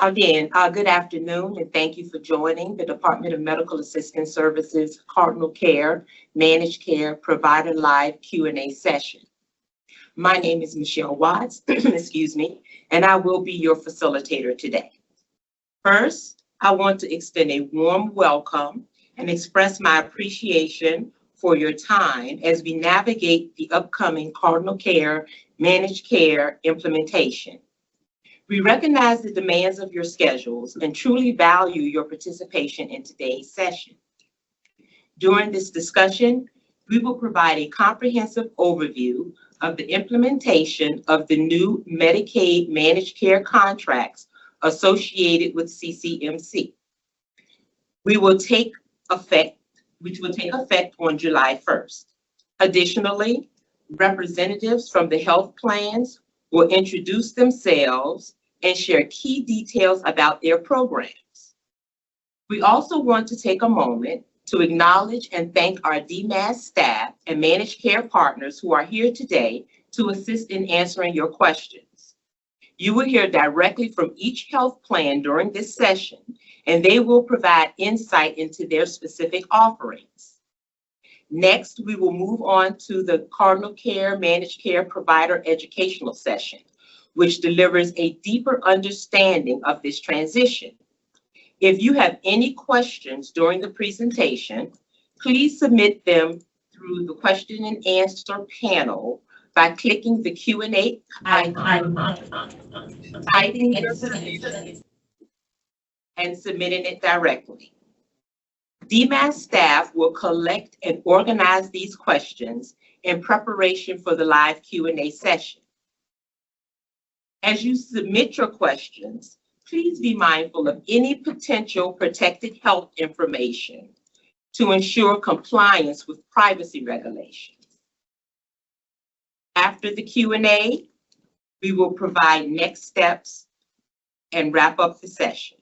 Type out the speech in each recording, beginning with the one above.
Again, good afternoon, and thank you for joining the Department of Medical Assistance Services Cardinal Care Managed Care Provider Live Q&A session. My name is Michelle Watts, excuse me, and I will be your facilitator today. First, I want to extend a warm welcome and express my appreciation for your time as we navigate the upcoming Cardinal Care Managed Care implementation. We recognize the demands of your schedules and truly value your participation in today's session. During this discussion, we will provide a comprehensive overview of the implementation of the new Medicaid managed care contracts associated with CCMC, which will take effect on July 1st. Additionally, representatives from the health plans will introduce themselves and share key details about their programs. We also want to take a moment to acknowledge and thank our DMAS staff and managed care partners who are here today to assist in answering your questions. You will hear directly from each health plan during this session, and they will provide insight into their specific offerings. Next, we will move on to the Cardinal Care Managed Care Provider Educational session, which delivers a deeper understanding of this transition. If you have any questions during the presentation, please submit them through the question and answer panel by clicking the Q&A icon, typing your question, and submitting it directly. DMAS staff will collect and organize these questions in preparation for the live Q&A session. As you submit your questions, please be mindful of any potential protected health information to ensure compliance with privacy regulations. After the Q&A, we will provide next steps and wrap up the session.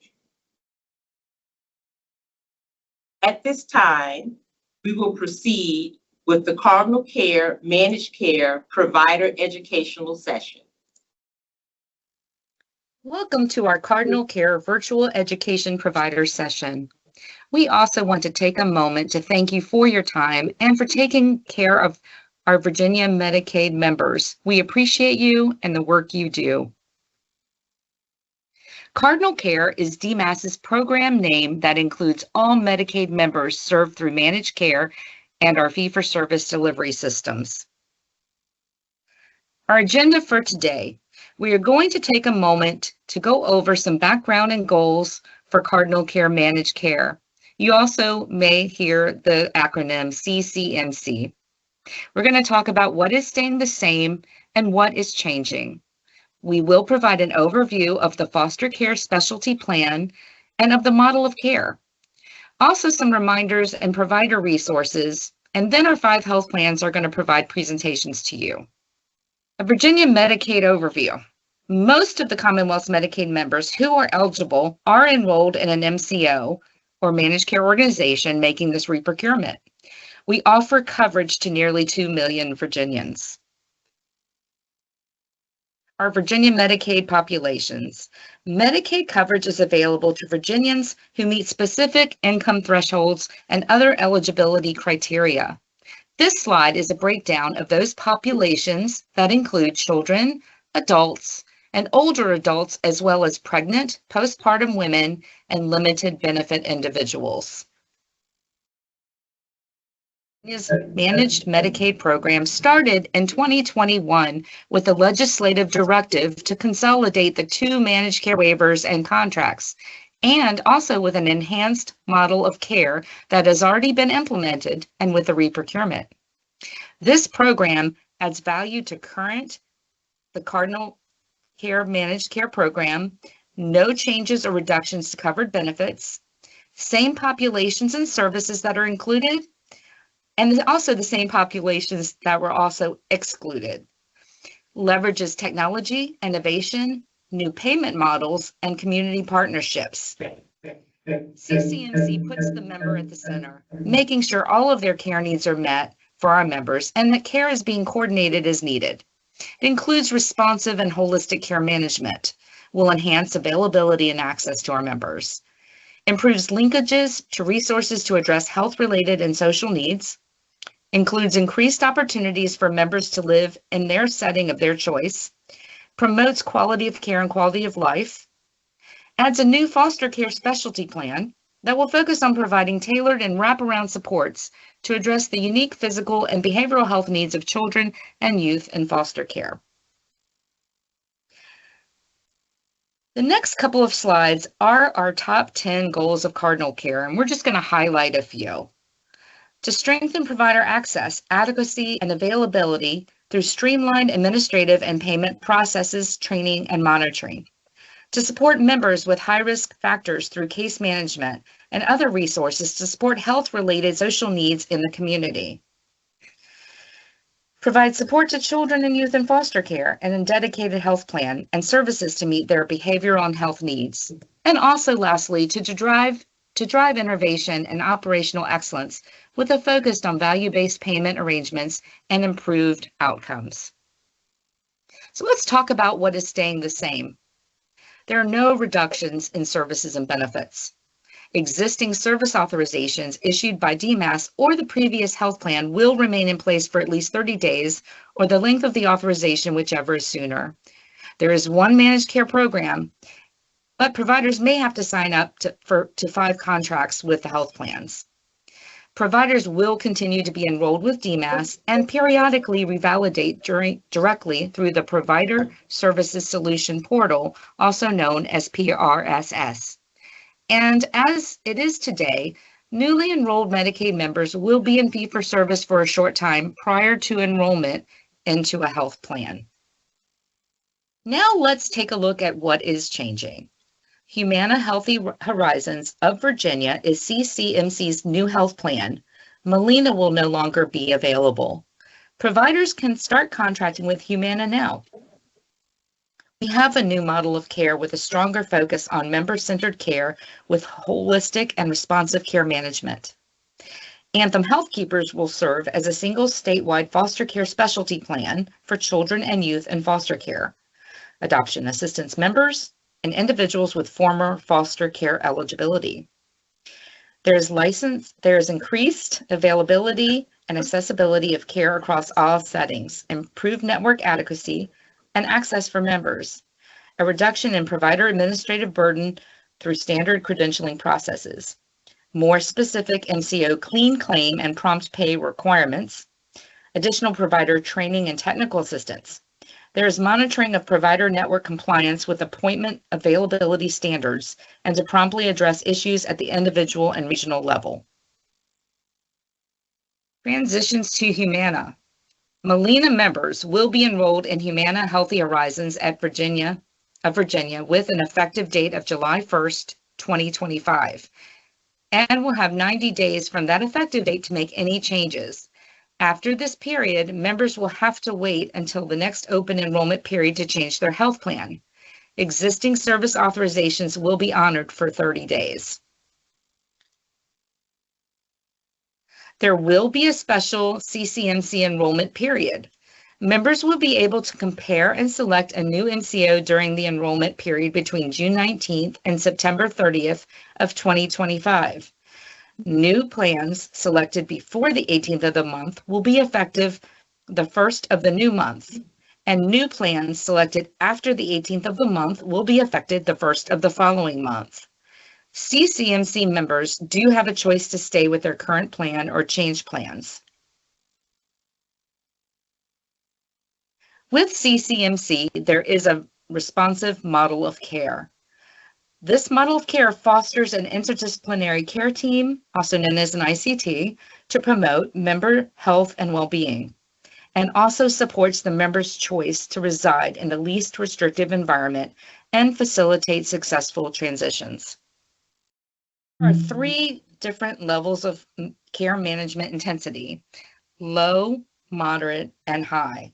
At this time, we will proceed with the Cardinal Care Managed Care Provider Educational session. Welcome to our Cardinal Care Virtual Education Provider session. We also want to take a moment to thank you for your time and for taking care of our Virginia Medicaid members. We appreciate you and the work you do. Cardinal Care is DMAS's program name that includes all Medicaid members served through managed care and our fee-for-service delivery systems. Our agenda for today: we are going to take a moment to go over some background and goals for Cardinal Care Managed Care. You also may hear the acronym CCMC. We're going to talk about what is staying the same and what is changing. We will provide an overview of the foster care specialty plan and of the model of care. Also some reminders and provider resources, and then our 5 health plans are going to provide presentations to you. A Virginia Medicaid overview. Most of the Commonwealth's Medicaid members who are eligible are enrolled in an MCO or managed care organization making this reprocurement. We offer coverage to nearly 2 million Virginians. Our Virginia Medicaid populations. Medicaid coverage is available to Virginians who meet specific income thresholds and other eligibility criteria. This slide is a breakdown of those populations that include children, adults, and older adults, as well as pregnant, postpartum women, and limited benefit individuals. His managed Medicaid program started in 2021 with a legislative directive to consolidate the 2 managed care waivers and contracts, and also with an enhanced model of care that has already been implemented and with a reprocurement. This program adds value to the Cardinal Care Managed Care program, no changes or reductions to covered benefits, same populations and services that are included, and also the same populations that were also excluded. Leverages technology, innovation, new payment models, and community partnerships. CCMC puts the member at the center, making sure all of their care needs are met for our members and that care is being coordinated as needed. It includes responsive and holistic care management. will enhance availability and access to our members, improves linkages to resources to address health-related and social needs, includes increased opportunities for members to live in their setting of their choice, promotes quality of care and quality of life, adds a new foster care specialty plan that will focus on providing tailored and wraparound supports to address the unique physical and behavioral health needs of children and youth in foster care. The next couple of slides are our top 10 goals of Cardinal Care, and we're just going to highlight a few. To strengthen provider access, adequacy, and availability through streamlined administrative and payment processes, training, and monitoring. To support members with high-risk factors through case management and other resources to support health-related social needs in the community. Provide support to children and youth in foster care and a dedicated health plan and services to meet their behavioral and health needs. And also, lastly, to drive innovation and operational excellence with a focus on value-based payment arrangements and improved outcomes. So let's talk about what is staying the same. There are no reductions in services and benefits. Existing service authorizations issued by DMAS or the previous health plan will remain in place for at least 30 days or the length of the authorization, whichever is sooner. There is one managed care program, but providers may have to sign up to 5 contracts with the health plans. Providers will continue to be enrolled with DMAS and periodically revalidate directly through the Provider Services Solution Portal, also known as PRSS. And as it is today, newly enrolled Medicaid members will be in fee-for-service for a short time prior to enrollment into a health plan. Now let's take a look at what is changing. Humana Healthy Horizons of Virginia is CCMC's new health plan. Molina will no longer be available. Providers can start contracting with Humana now. We have a new model of care with a stronger focus on member-centered care with holistic and responsive care management. Anthem Healthkeepers will serve as a single statewide foster care specialty plan for children and youth in foster care, adoption assistance members, and individuals with former foster care eligibility. There is increased availability and accessibility of care across all settings, improved network adequacy and access for members, a reduction in provider administrative burden through standard credentialing processes, more specific MCO clean claim and prompt pay requirements, additional provider training and technical assistance. There is monitoring of provider network compliance with appointment availability standards and to promptly address issues at the individual and regional level. Transitions to Humana. Molina members will be enrolled in Humana Healthy Horizons of Virginia with an effective date of July 1st, 2025, and will have 90 days from that effective date to make any changes. After this period, members will have to wait until the next open enrollment period to change their health plan. Existing service authorizations will be honored for 30 days. There will be a special CCMC enrollment period. Members will be able to compare and select a new MCO during the enrollment period between June 19th and September 30th of 2025. New plans selected before the 18th of the month will be effective the first of the new month, and new plans selected after the 18th of the month will be effective the first of the following month. CCMC members do have a choice to stay with their current plan or change plans. With CCMC, there is a responsive model of care. This model of care fosters an interdisciplinary care team, also known as an ICT, to promote member health and well-being, and also supports the member's choice to reside in the least restrictive environment and facilitate successful transitions. There are 3 different levels of care management intensity: low, moderate, and high.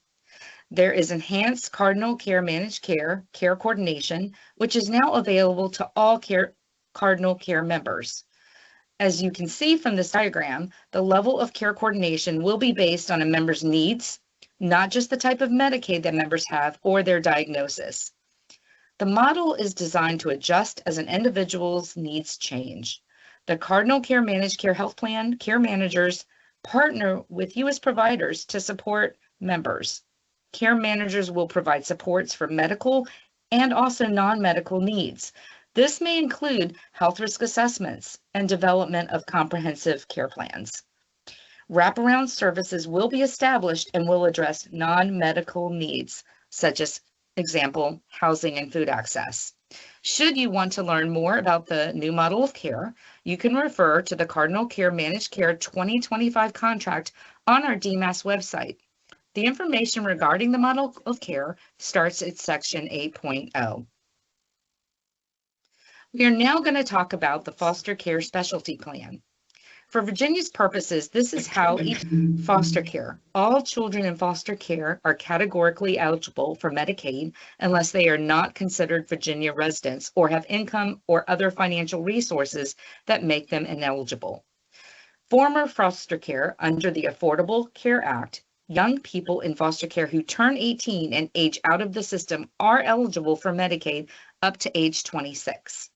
There is enhanced Cardinal Care Managed Care, care coordination, which is now available to all Cardinal Care members. As you can see from this diagram, the level of care coordination will be based on a member's needs, not just the type of Medicaid that members have or their diagnosis. The model is designed to adjust as an individual's needs change. The Cardinal Care Managed Care Health Plan care managers partner with you as providers to support members. Care managers will provide supports for medical and also non-medical needs. This may include health risk assessments and development of comprehensive care plans. Wraparound services will be established and will address non-medical needs, such as, example, housing and food access. Should you want to learn more about the new model of care, you can refer to the Cardinal Care Managed Care 2025 contract on our DMAS website. The information regarding the model of care starts at section 8.0. We are now going to talk about the foster care specialty plan. For Virginia's purposes, this is how each foster care, all children in foster care are categorically eligible for Medicaid unless they are not considered Virginia residents or have income or other financial resources that make them ineligible. Former foster care under the Affordable Care Act, young people in foster care who turn 18 and age out of the system are eligible for Medicaid up to age 26.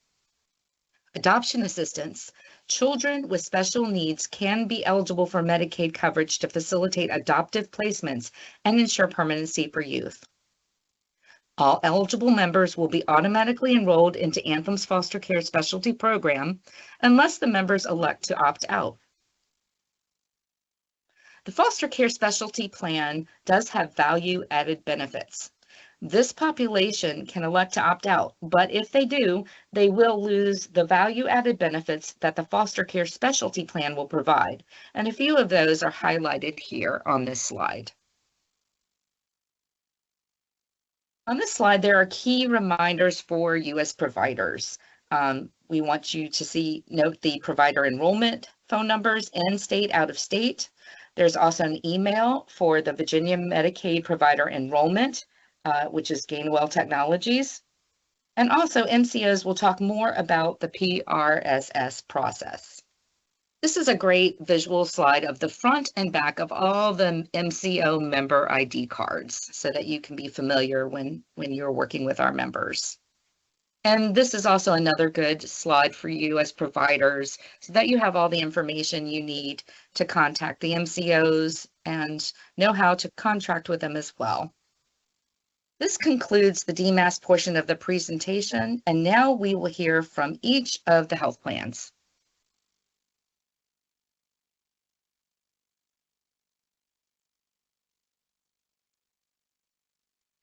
Adoption assistance. Children with special needs can be eligible for Medicaid coverage to facilitate adoptive placements and ensure permanency for youth. All eligible members will be automatically enrolled into Anthem's foster care specialty program unless the members elect to opt out. The foster care specialty plan does have value-added benefits. This population can elect to opt out, but if they do, they will lose the value-added benefits that the foster care specialty plan will provide, and a few of those are highlighted here on this slide. On this slide, there are key reminders for you as providers. We want you to note the provider enrollment phone numbers, in-state, out-of-state. There's also an email for the Virginia Medicaid provider enrollment, which is Gainwell Technologies. And also MCOs will talk more about the PRSS process. This is a great visual slide of the front and back of all the MCO member ID cards so that you can be familiar when you're working with our members. And this is also another good slide for you as providers so that you have all the information you need to contact the MCOs and know how to contract with them as well. This concludes the DMAS portion of the presentation, and now we will hear from each of the health plans.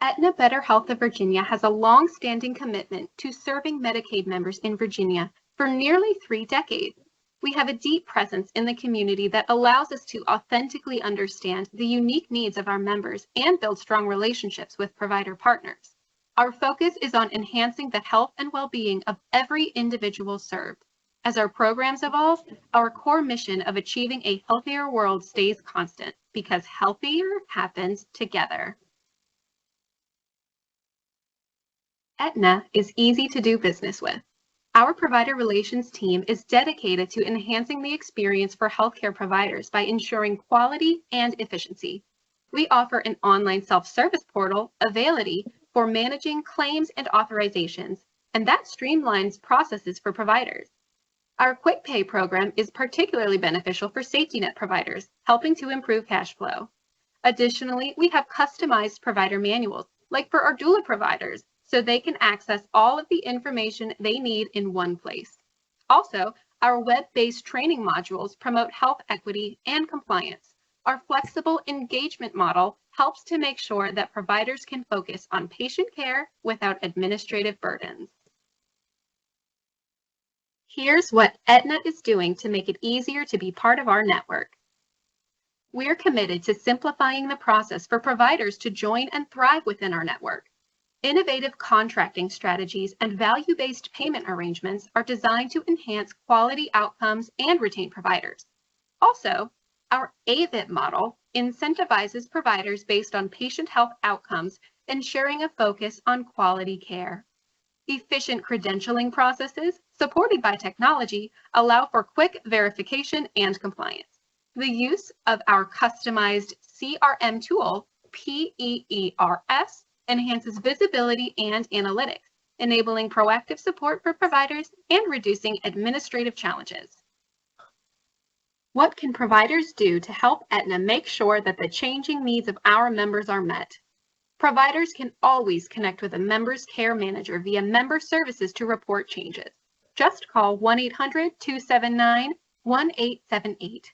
Aetna Better Health of Virginia has a long-standing commitment to serving Medicaid members in Virginia for nearly 3 decades. We have a deep presence in the community that allows us to authentically understand the unique needs of our members and build strong relationships with provider partners. Our focus is on enhancing the health and well-being of every individual served. As our programs evolve, our core mission of achieving a healthier world stays constant because healthier happens together. Aetna is easy to do business with. Our provider relations team is dedicated to enhancing the experience for healthcare providers by ensuring quality and efficiency. We offer an online self-service portal, Availity, for managing claims and authorizations, and that streamlines processes for providers. Our Quick Pay program is particularly beneficial for safety net providers, helping to improve cash flow. Additionally, we have customized provider manuals, like for our doula providers, so they can access all of the information they need in one place. Also, our web-based training modules promote health equity and compliance. Our flexible engagement model helps to make sure that providers can focus on patient care without administrative burdens. Here's what Aetna is doing to make it easier to be part of our network. We're committed to simplifying the process for providers to join and thrive within our network. Innovative contracting strategies and value-based payment arrangements are designed to enhance quality outcomes and retain providers. Also, our AVIT model incentivizes providers based on patient health outcomes, ensuring a focus on quality care. Efficient credentialing processes, supported by technology, allow for quick verification and compliance. The use of our customized CRM tool, PEERS, enhances visibility and analytics, enabling proactive support for providers and reducing administrative challenges. What can providers do to help Aetna make sure that the changing needs of our members are met? Providers can always connect with a member's care manager via member services to report changes. Just call 1-800-279-1878.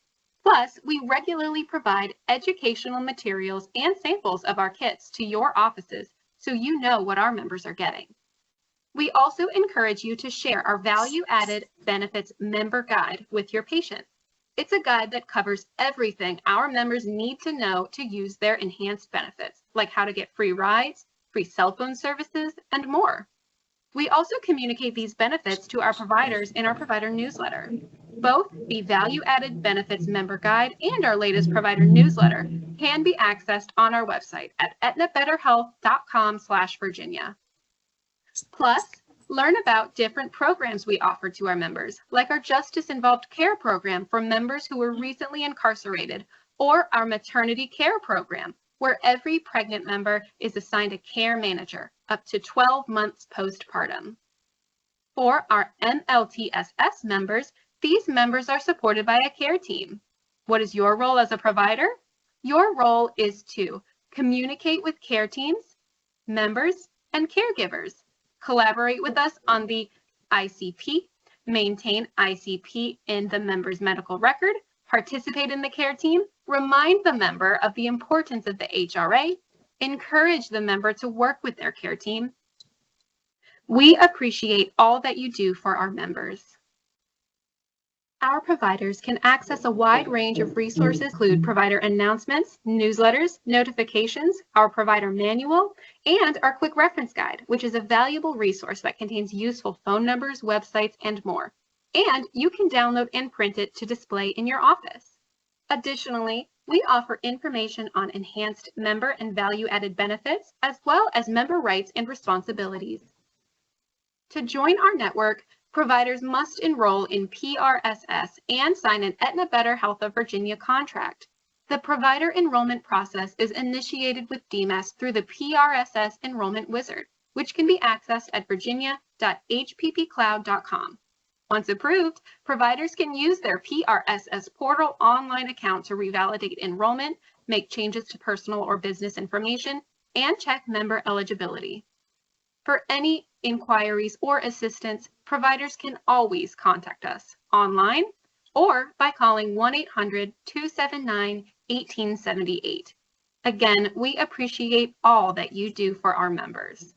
Plus, we regularly provide educational materials and samples of our kits to your offices so you know what our members are getting. We also encourage you to share our value-added benefits member guide with your patients. It's a guide that covers everything our members need to know to use their enhanced benefits, like how to get free rides, free cell phone services, and more. We also communicate these benefits to our providers in our provider newsletter. Both the Value-Added Benefits Member Guide and our latest provider newsletter can be accessed on our website at aetnabetterhealth.com/Virginia. Plus, learn about different programs we offer to our members, like our Justice Involved Care program for members who were recently incarcerated, or our Maternity Care program, where every pregnant member is assigned a care manager up to 12 months postpartum. For our MLTSS members, these members are supported by a care team. What is your role as a provider? Your role is to communicate with care teams, members, and caregivers, collaborate with us on the ICP, maintain ICP in the member's medical record, participate in the care team, remind the member of the importance of the HRA, encourage the member to work with their care team. We appreciate all that you do for our members. Our providers can access a wide range of resources, include provider announcements, newsletters, notifications, our provider manual, and our quick reference guide, which is a valuable resource that contains useful phone numbers, websites, and more. And you can download and print it to display in your office. Additionally, we offer information on enhanced member and value-added benefits, as well as member rights and responsibilities. To join our network, providers must enroll in PRSS and sign an Aetna Better Health of Virginia contract. The provider enrollment process is initiated with DMAS through the PRSS Enrollment Wizard, which can be accessed at virginia.hppcloud.com. Once approved, providers can use their PRSS portal online account to revalidate enrollment, make changes to personal or business information, and check member eligibility. For any inquiries or assistance, providers can always contact us online or by calling 1-800-279-1878. Again, we appreciate all that you do for our members.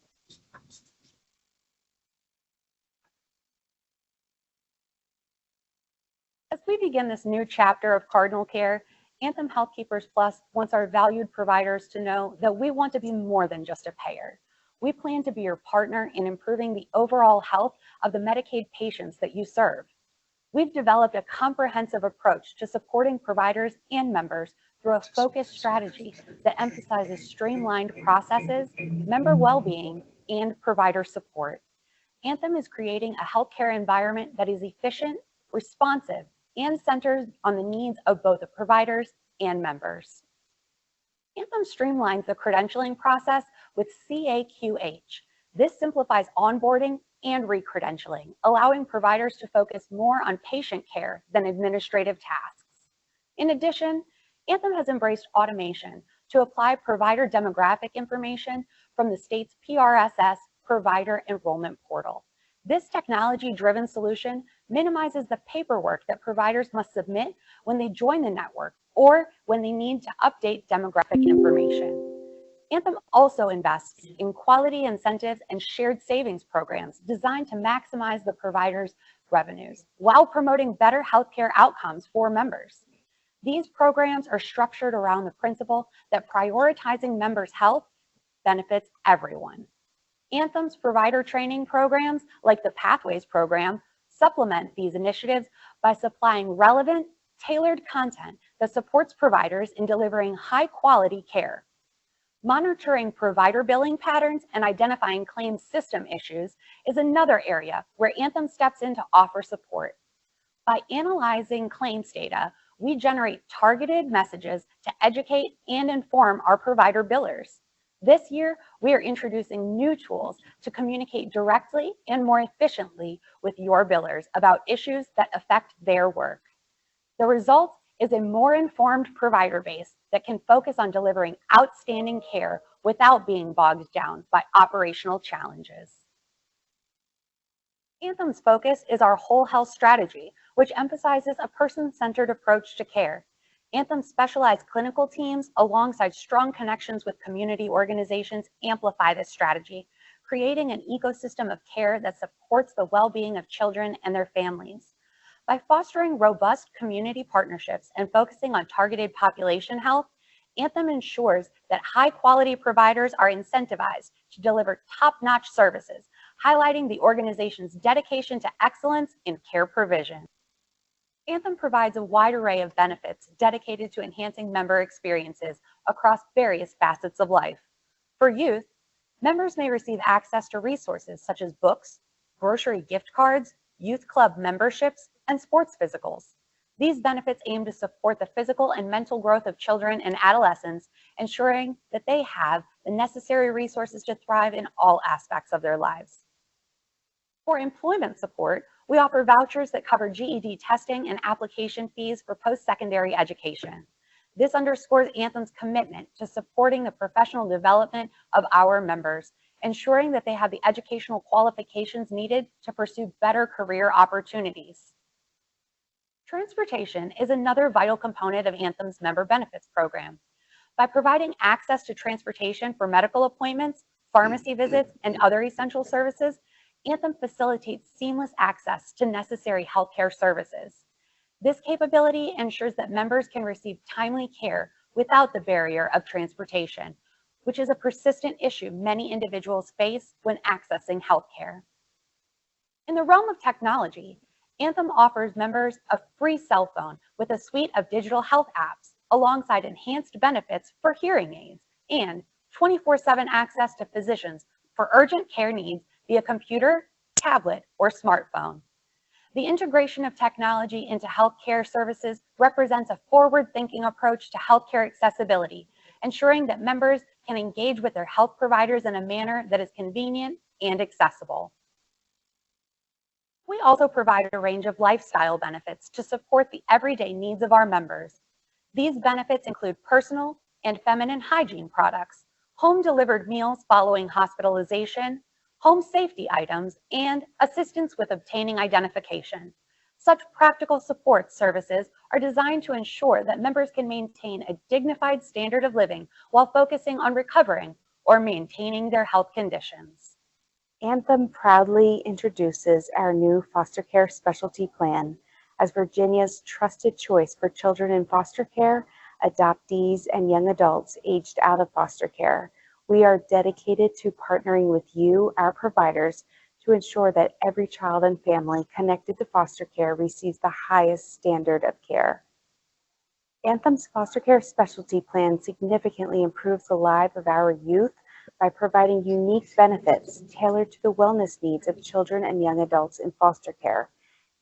As we begin this new chapter of Cardinal Care, Anthem Health Keepers Plus wants our valued providers to know that we want to be more than just a payer. We plan to be your partner in improving the overall health of the Medicaid patients that you serve. We've developed a comprehensive approach to supporting providers and members through a focused strategy that emphasizes streamlined processes, member well-being, and provider support. Anthem is creating a healthcare environment that is efficient, responsive, and centered on the needs of both the providers and members. Anthem streamlines the credentialing process with CAQH. This simplifies onboarding and re-credentialing, allowing providers to focus more on patient care than administrative tasks. In addition, Anthem has embraced automation to apply provider demographic information from the state's PRSS Provider Enrollment Portal. This technology-driven solution minimizes the paperwork that providers must submit when they join the network or when they need to update demographic information. Anthem also invests in quality incentives and shared savings programs designed to maximize the provider's revenues while promoting better healthcare outcomes for members. These programs are structured around the principle that prioritizing members' health benefits everyone. Anthem's provider training programs, like the Pathways program, supplement these initiatives by supplying relevant, tailored content that supports providers in delivering high-quality care. Monitoring provider billing patterns and identifying claims system issues is another area where Anthem steps in to offer support. By analyzing claims data, we generate targeted messages to educate and inform our provider billers. This year, we are introducing new tools to communicate directly and more efficiently with your billers about issues that affect their work. The result is a more informed provider base that can focus on delivering outstanding care without being bogged down by operational challenges. Anthem's focus is our whole health strategy, which emphasizes a person-centered approach to care. Anthem's specialized clinical teams, alongside strong connections with community organizations, amplify this strategy, creating an ecosystem of care that supports the well-being of children and their families. By fostering robust community partnerships and focusing on targeted population health, Anthem ensures that high-quality providers are incentivized to deliver top-notch services, highlighting the organization's dedication to excellence in care provision. Anthem provides a wide array of benefits dedicated to enhancing member experiences across various facets of life. For youth, members may receive access to resources such as books, grocery gift cards, youth club memberships, and sports physicals. These benefits aim to support the physical and mental growth of children and adolescents, ensuring that they have the necessary resources to thrive in all aspects of their lives. For employment support, we offer vouchers that cover GED testing and application fees for post-secondary education. This underscores Anthem's commitment to supporting the professional development of our members, ensuring that they have the educational qualifications needed to pursue better career opportunities. Transportation is another vital component of Anthem's member benefits program. By providing access to transportation for medical appointments, pharmacy visits, and other essential services, Anthem facilitates seamless access to necessary healthcare services. This capability ensures that members can receive timely care without the barrier of transportation, which is a persistent issue many individuals face when accessing healthcare. In the realm of technology, Anthem offers members a free cell phone with a suite of digital health apps, alongside enhanced benefits for hearing aids and 24/7 access to physicians for urgent care needs via computer, tablet, or smartphone. The integration of technology into healthcare services represents a forward-thinking approach to healthcare accessibility, ensuring that members can engage with their health providers in a manner that is convenient and accessible. We also provide a range of lifestyle benefits to support the everyday needs of our members. These benefits include personal and feminine hygiene products, home-delivered meals following hospitalization, home safety items, and assistance with obtaining identification. Such practical support services are designed to ensure that members can maintain a dignified standard of living while focusing on recovering or maintaining their health conditions. Anthem proudly introduces our new foster care specialty plan as Virginia's trusted choice for children in foster care, adoptees, and young adults aged out of foster care. We are dedicated to partnering with you, our providers, to ensure that every child and family connected to foster care receives the highest standard of care. Anthem's foster care specialty plan significantly improves the lives of our youth by providing unique benefits tailored to the wellness needs of children and young adults in foster care.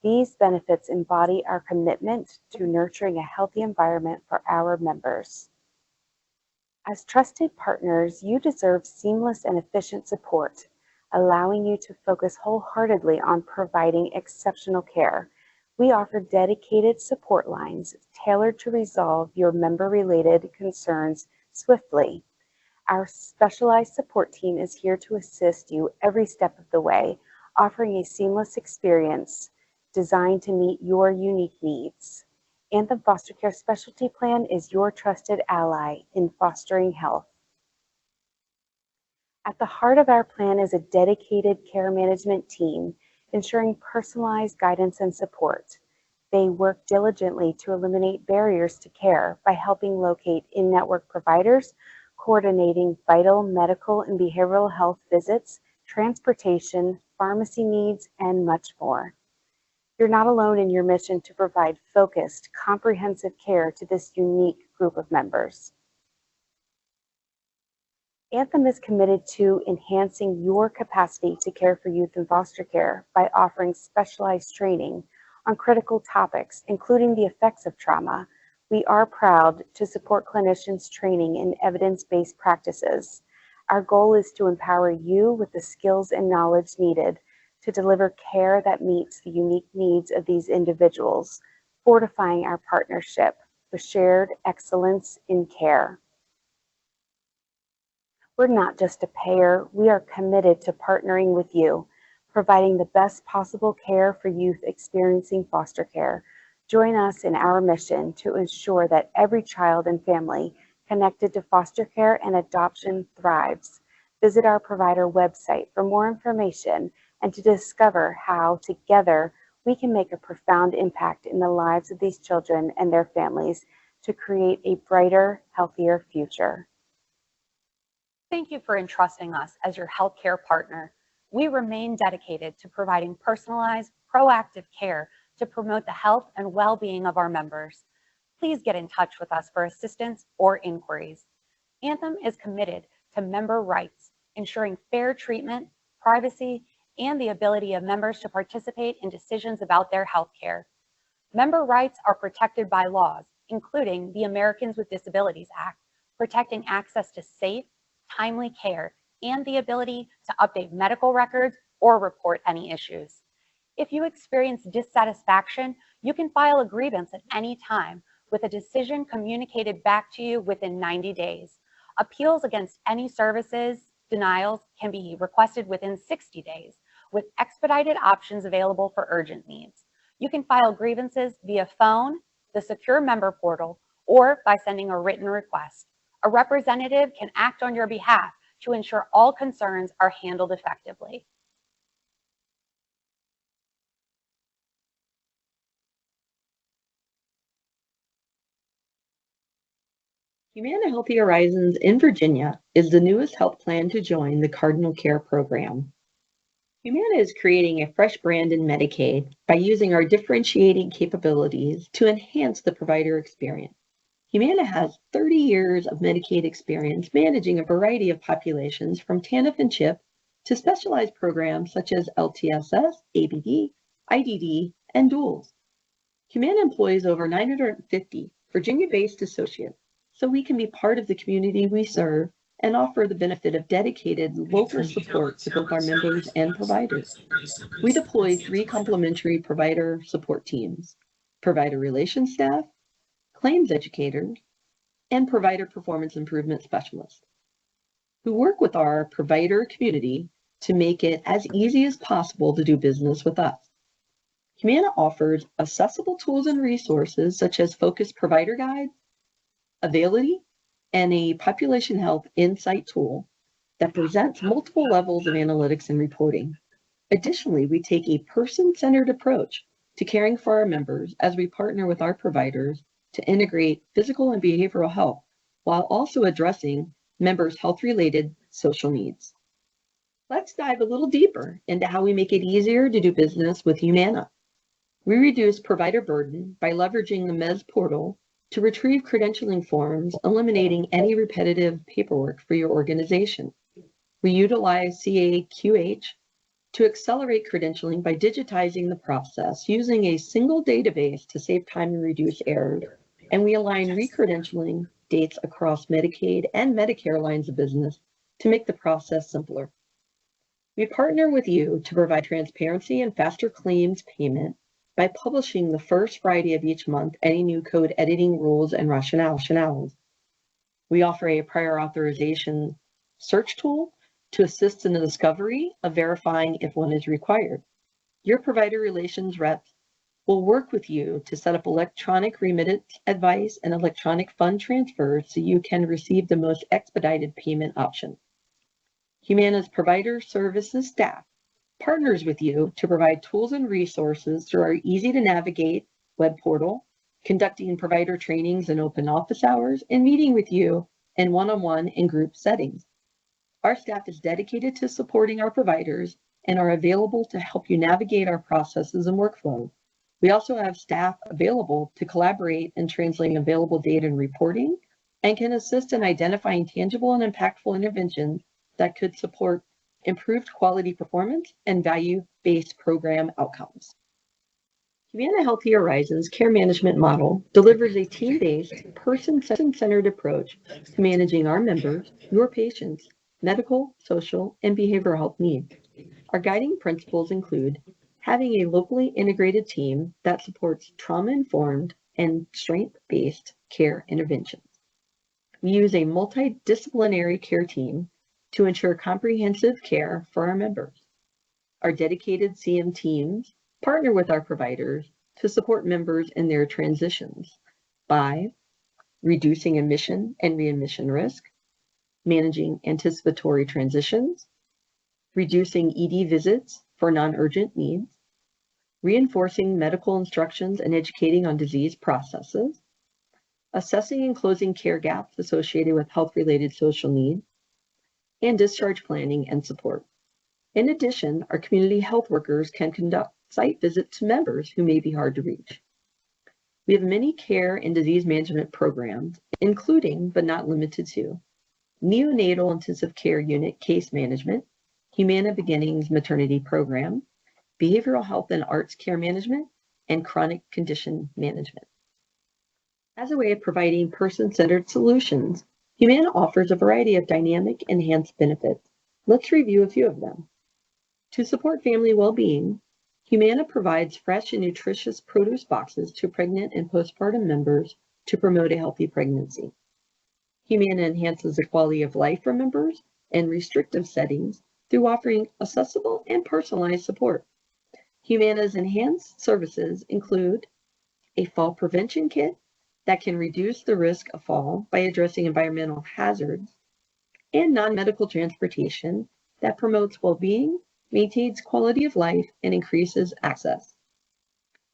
These benefits embody our commitment to nurturing a healthy environment for our members. As trusted partners, you deserve seamless and efficient support, allowing you to focus wholeheartedly on providing exceptional care. We offer dedicated support lines tailored to resolve your member-related concerns swiftly. Our specialized support team is here to assist you every step of the way, offering a seamless experience designed to meet your unique needs. Anthem Foster Care Specialty Plan is your trusted ally in fostering health. At the heart of our plan is a dedicated care management team, ensuring personalized guidance and support. They work diligently to eliminate barriers to care by helping locate in-network providers, coordinating vital medical and behavioral health visits, transportation, pharmacy needs, and much more. You're not alone in your mission to provide focused, comprehensive care to this unique group of members. Anthem is committed to enhancing your capacity to care for youth in foster care by offering specialized training on critical topics, including the effects of trauma. We are proud to support clinicians' training in evidence-based practices. Our goal is to empower you with the skills and knowledge needed to deliver care that meets the unique needs of these individuals, fortifying our partnership with shared excellence in care. We're not just a payer, we are committed to partnering with you, providing the best possible care for youth experiencing foster care. Join us in our mission to ensure that every child and family connected to foster care and adoption thrives. Visit our provider website for more information and to discover how together we can make a profound impact in the lives of these children and their families to create a brighter, healthier future. Thank you for entrusting us as your healthcare partner. We remain dedicated to providing personalized, proactive care to promote the health and well-being of our members. Please get in touch with us for assistance or inquiries. Anthem is committed to member rights, ensuring fair treatment, privacy, and the ability of members to participate in decisions about their health care. Member rights are protected by laws, including the Americans with Disabilities Act, protecting access to safe, timely care, and the ability to update medical records or report any issues. If you experience dissatisfaction, you can file a grievance at any time with a decision communicated back to you within 90 days. Appeals against any services denials can be requested within 60 days, with expedited options available for urgent needs. You can file grievances via phone, the secure member portal, or by sending a written request. A representative can act on your behalf to ensure all concerns are handled effectively. Humana Healthy Horizons in Virginia is the newest health plan to join the Cardinal Care program. Humana is creating a fresh brand in Medicaid by using our differentiating capabilities to enhance the provider experience. Humana has 30 years of Medicaid experience managing a variety of populations from TANF and CHIP to specialized programs such as LTSS, ABD, IDD, and duals. Humana employs over 950 Virginia-based associates, so we can be part of the community we serve and offer the benefit of dedicated local support to both our members and providers. We deploy 3 complementary provider support teams: provider relations staff, claims educators, and provider performance improvement specialists, who work with our provider community to make it as easy as possible to do business with us. Humana offers accessible tools and resources such as focused provider guides, Availity, and a population health insight tool that presents multiple levels of analytics and reporting. Additionally, we take a person-centered approach to caring for our members as we partner with our providers to integrate physical and behavioral health while also addressing members' health-related social needs. Let's dive a little deeper into how we make it easier to do business with Humana. We reduce provider burden by leveraging the MES portal to retrieve credentialing forms, eliminating any repetitive paperwork for your organization. We utilize CAQH to accelerate credentialing by digitizing the process using a single database to save time and reduce errors. And we align re-credentialing dates across Medicaid and Medicare lines of business to make the process simpler. We partner with you to provide transparency and faster claims payment by publishing the first Friday of each month any new code editing rules and rationales. We offer a prior authorization search tool to assist in the discovery of verifying if one is required. Your provider relations reps will work with you to set up electronic remittance advice and electronic fund transfers so you can receive the most expedited payment option. Humana's provider services staff partners with you to provide tools and resources through our easy-to-navigate web portal, conducting provider trainings in open office hours, and meeting with you in one-on-one and group settings. Our staff is dedicated to supporting our providers and are available to help you navigate our processes and workflow. We also have staff available to collaborate in translating available data and reporting, and can assist in identifying tangible and impactful interventions that could support improved quality performance and value-based program outcomes. Humana Healthy Horizons care management model delivers a team-based, person-centered approach to managing our members, your patients, medical, social, and behavioral health needs. Our guiding principles include having a locally integrated team that supports trauma-informed and strength-based care interventions. We use a multidisciplinary care team to ensure comprehensive care for our members. Our dedicated CM teams partner with our providers to support members in their transitions by reducing admission and readmission risk, managing anticipatory transitions, reducing ED visits for non-urgent needs, reinforcing medical instructions and educating on disease processes, assessing and closing care gaps associated with health-related social needs, and discharge planning and support. In addition, our community health workers can conduct site visits to members who may be hard to reach. We have many care and disease management programs, including, but not limited to, neonatal intensive care unit case management, Humana Beginnings maternity program, behavioral health and arts care management, and chronic condition management. As a way of providing person-centered solutions, Humana offers a variety of dynamic enhanced benefits. Let's review a few of them. To support family well-being, Humana provides fresh and nutritious produce boxes to pregnant and postpartum members to promote a healthy pregnancy. Humana enhances the quality of life for members in restrictive settings through offering accessible and personalized support. Humana's enhanced services include a fall prevention kit that can reduce the risk of fall by addressing environmental hazards, and non-medical transportation that promotes well-being, maintains quality of life, and increases access.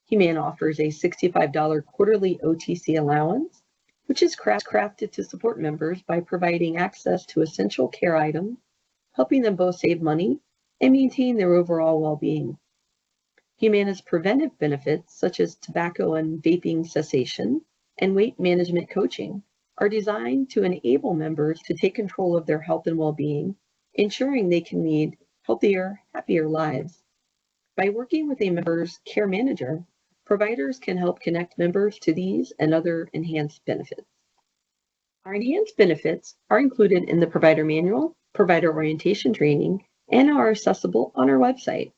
Humana offers a $65 quarterly OTC allowance, which is crafted to support members by providing access to essential care items, helping them both save money and maintain their overall well-being. Humana's preventive benefits, such as tobacco and vaping cessation and weight management coaching, are designed to enable members to take control of their health and well-being, ensuring they can lead healthier, happier lives. By working with a member's care manager, providers can help connect members to these and other enhanced benefits. Our enhanced benefits are included in the provider manual, provider orientation training, and are accessible on our website.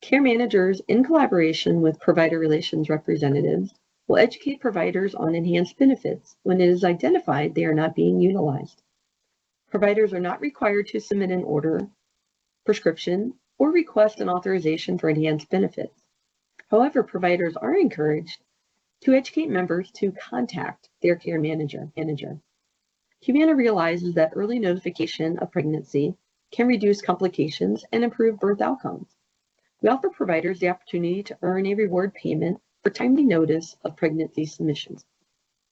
Care managers, in collaboration with provider relations representatives, will educate providers on enhanced benefits when it is identified they are not being utilized. Providers are not required to submit an order, prescription, or request an authorization for enhanced benefits. However, providers are encouraged to educate members to contact their care manager. Humana realizes that early notification of pregnancy can reduce complications and improve birth outcomes. We offer providers the opportunity to earn a reward payment for timely notice of pregnancy submissions.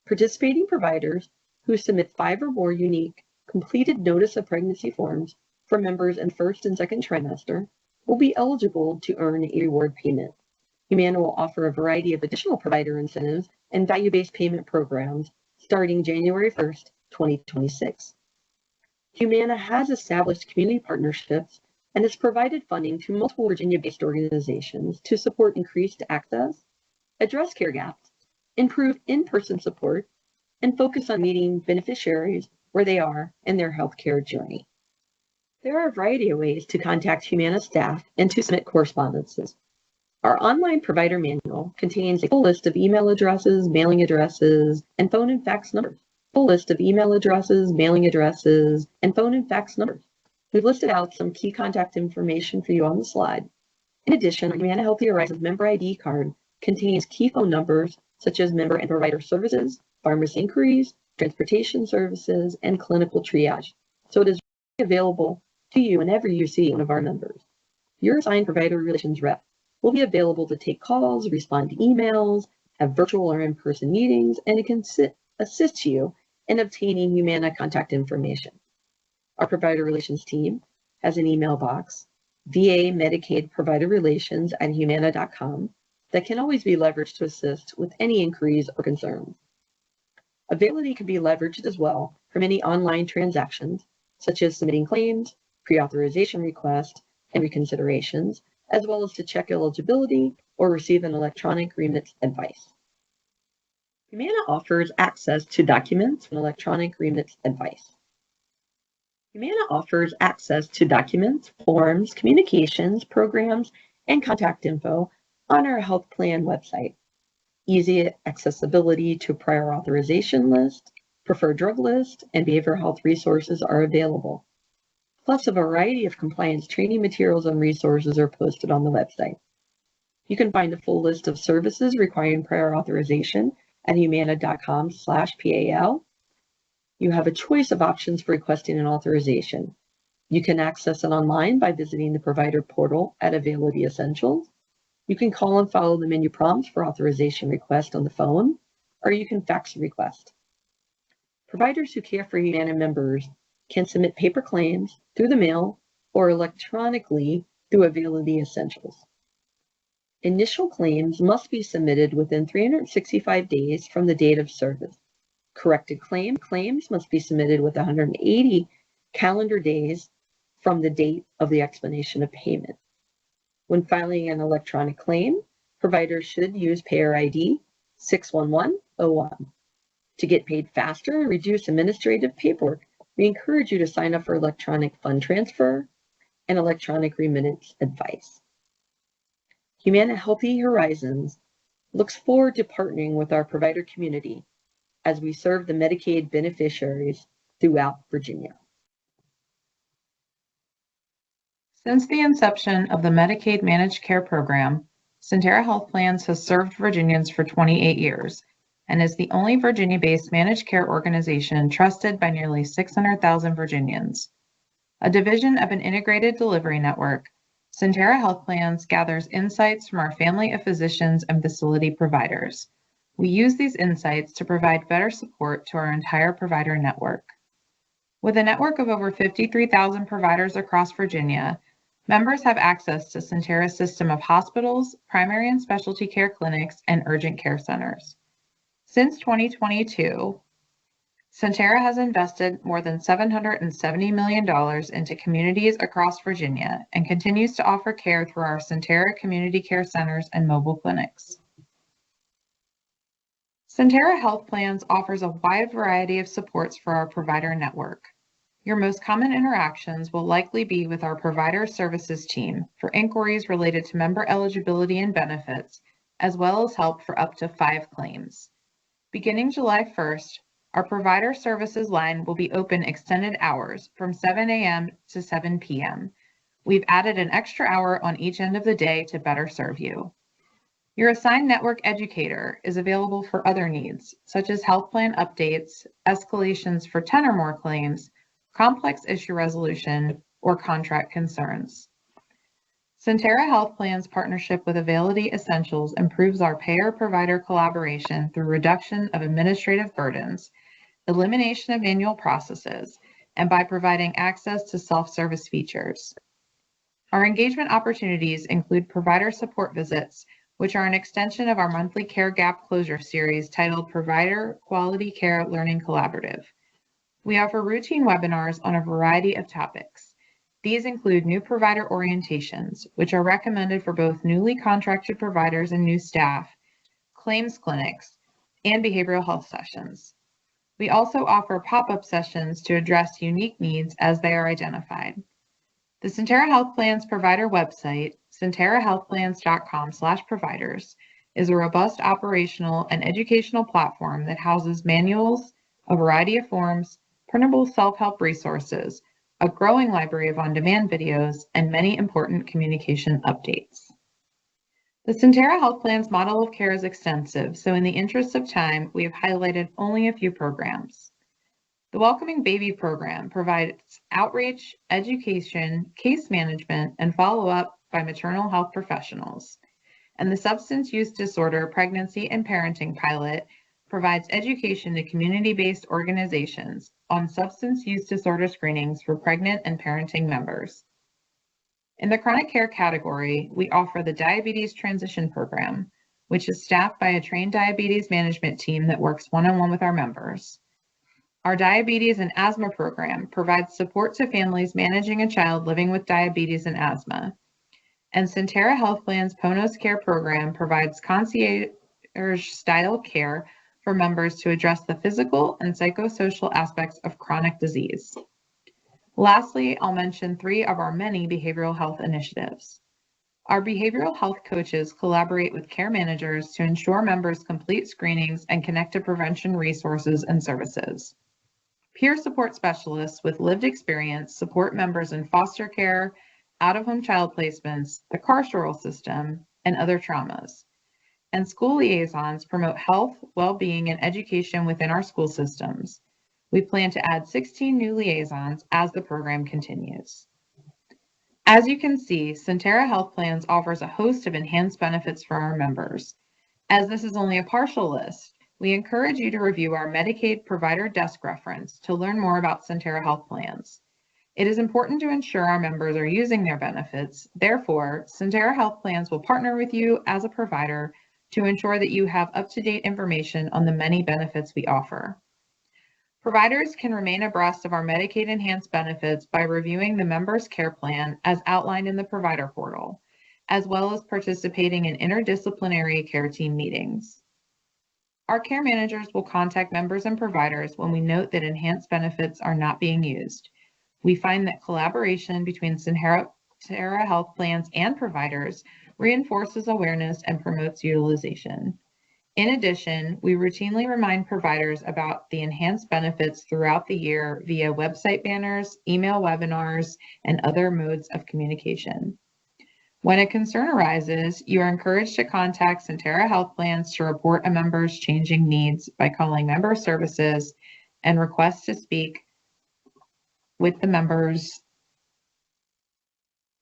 Participating providers who submit 5 or more unique completed notice of pregnancy forms for members in first and second trimester will be eligible to earn a reward payment. Humana will offer a variety of additional provider incentives and value-based payment programs starting January 1st, 2026. Humana has established community partnerships and has provided funding to multiple Virginia-based organizations to support increased access, address care gaps, improve in-person support, and focus on meeting beneficiaries where they are in their healthcare journey. There are a variety of ways to contact Humana staff and to submit correspondences. Our online provider manual contains a full list of email addresses, mailing addresses, and phone and fax numbers. Full list of email addresses, mailing addresses, and phone and fax numbers. We've listed out some key contact information for you on the slide. In addition, our Humana Healthy Horizons member ID card contains key phone numbers such as member and provider services, pharmacy inquiries, transportation services, and clinical triage. So it is available to you whenever you see one of our members. Your assigned provider relations rep will be available to take calls, respond to emails, have virtual or in-person meetings, and it can assist you in obtaining Humana contact information. Our provider relations team has an email box, VA Medicaid Provider Relations at humana.com, that can always be leveraged to assist with any inquiries or concerns. Availability can be leveraged as well from any online transactions, such as submitting claims, pre-authorization requests, and reconsiderations, as well as to check eligibility or receive an electronic remittance advice. Humana offers access to documents and electronic remittance advice. Humana offers access to documents, forms, communications, programs, and contact info on our health plan website. Easy accessibility to prior authorization list, preferred drug list, and behavioral health resources are available. Plus, a variety of compliance training materials and resources are posted on the website. You can find a full list of services requiring prior authorization at humana.com/PAL. You have a choice of options for requesting an authorization. You can access it online by visiting the provider portal at Availability Essentials. You can call and follow the menu prompts for authorization request on the phone, or you can fax a request. Providers who care for Humana members can submit paper claims through the mail or electronically through Availability Essentials. Initial claims must be submitted within 365 days from the date of service. Corrected claims must be submitted with 180 calendar days from the date of the explanation of payment. When filing an electronic claim, providers should use payer ID 61101. To get paid faster and reduce administrative paperwork, we encourage you to sign up for electronic fund transfer and electronic remittance advice. Humana Healthy Horizons looks forward to partnering with our provider community as we serve the Medicaid beneficiaries throughout Virginia. Since the inception of the Medicaid Managed Care program, Sentara Health Plans has served Virginians for 28 years and is the only Virginia-based managed care organization trusted by nearly 600,000 Virginians. A division of an integrated delivery network, Sentara Health Plans gathers insights from our family of physicians and facility providers. We use these insights to provide better support to our entire provider network. With a network of over 53,000 providers across Virginia, members have access to Sentara's system of hospitals, primary and specialty care clinics, and urgent care centers. Since 2022, Sentara has invested more than $770 million into communities across Virginia and continues to offer care through our Sentara Community Care Centers and mobile clinics. Sentara Health Plans offers a wide variety of supports for our provider network. Your most common interactions will likely be with our provider services team for inquiries related to member eligibility and benefits, as well as help for up to 5 claims. Beginning July 1st, our provider services line will be open extended hours from 7 a.m. to 7 p.m. We've added an extra hour on each end of the day to better serve you. Your assigned network educator is available for other needs, such as health plan updates, escalations for 10 or more claims, complex issue resolution, or contract concerns. Sentara Health Plan's partnership with Availability Essentials improves our payer-provider collaboration through reduction of administrative burdens, elimination of manual processes, and by providing access to self-service features. Our engagement opportunities include provider support visits, which are an extension of our monthly care gap closure series titled Provider Quality Care Learning Collaborative. We offer routine webinars on a variety of topics. These include new provider orientations, which are recommended for both newly contracted providers and new staff, claims clinics, and behavioral health sessions. We also offer pop-up sessions to address unique needs as they are identified. The Sentara Health Plans provider website, sentarahealthplans.com/providers, is a robust operational and educational platform that houses manuals, a variety of forms, printable self-help resources, a growing library of on-demand videos, and many important communication updates. The Sentara Health Plans model of care is extensive, so in the interest of time, we have highlighted only a few programs. The Welcoming Baby program provides outreach, education, case management, and follow-up by maternal health professionals. And the Substance Use Disorder Pregnancy and Parenting pilot provides education to community-based organizations on substance use disorder screenings for pregnant and parenting members. In the chronic care category, we offer the Diabetes Transition Program, which is staffed by a trained diabetes management team that works one-on-one with our members. Our Diabetes and Asthma program provides support to families managing a child living with diabetes and asthma. And Sentara Health Plan's Ponos Care program provides concierge-style care for members to address the physical and psychosocial aspects of chronic disease. Lastly, I'll mention 3 of our many behavioral health initiatives. Our behavioral health coaches collaborate with care managers to ensure members complete screenings and connect to prevention resources and services. Peer support specialists with lived experience support members in foster care, out-of-home child placements, the carceral system, and other traumas. And school liaisons promote health, well-being, and education within our school systems. We plan to add 16 new liaisons as the program continues. As you can see, Sentara Health Plans offers a host of enhanced benefits for our members. As this is only a partial list, we encourage you to review our Medicaid provider desk reference to learn more about Sentara Health Plans. It is important to ensure our members are using their benefits. Therefore, Sentara Health Plans will partner with you as a provider to ensure that you have up-to-date information on the many benefits we offer. Providers can remain abreast of our Medicaid enhanced benefits by reviewing the member's care plan as outlined in the provider portal, as well as participating in interdisciplinary care team meetings. Our care managers will contact members and providers when we note that enhanced benefits are not being used. We find that collaboration between Sentara Health Plans and providers reinforces awareness and promotes utilization. In addition, we routinely remind providers about the enhanced benefits throughout the year via website banners, email webinars, and other modes of communication. When a concern arises, you are encouraged to contact Sentara Health Plans to report a member's changing needs by calling member services and request to speak with the member's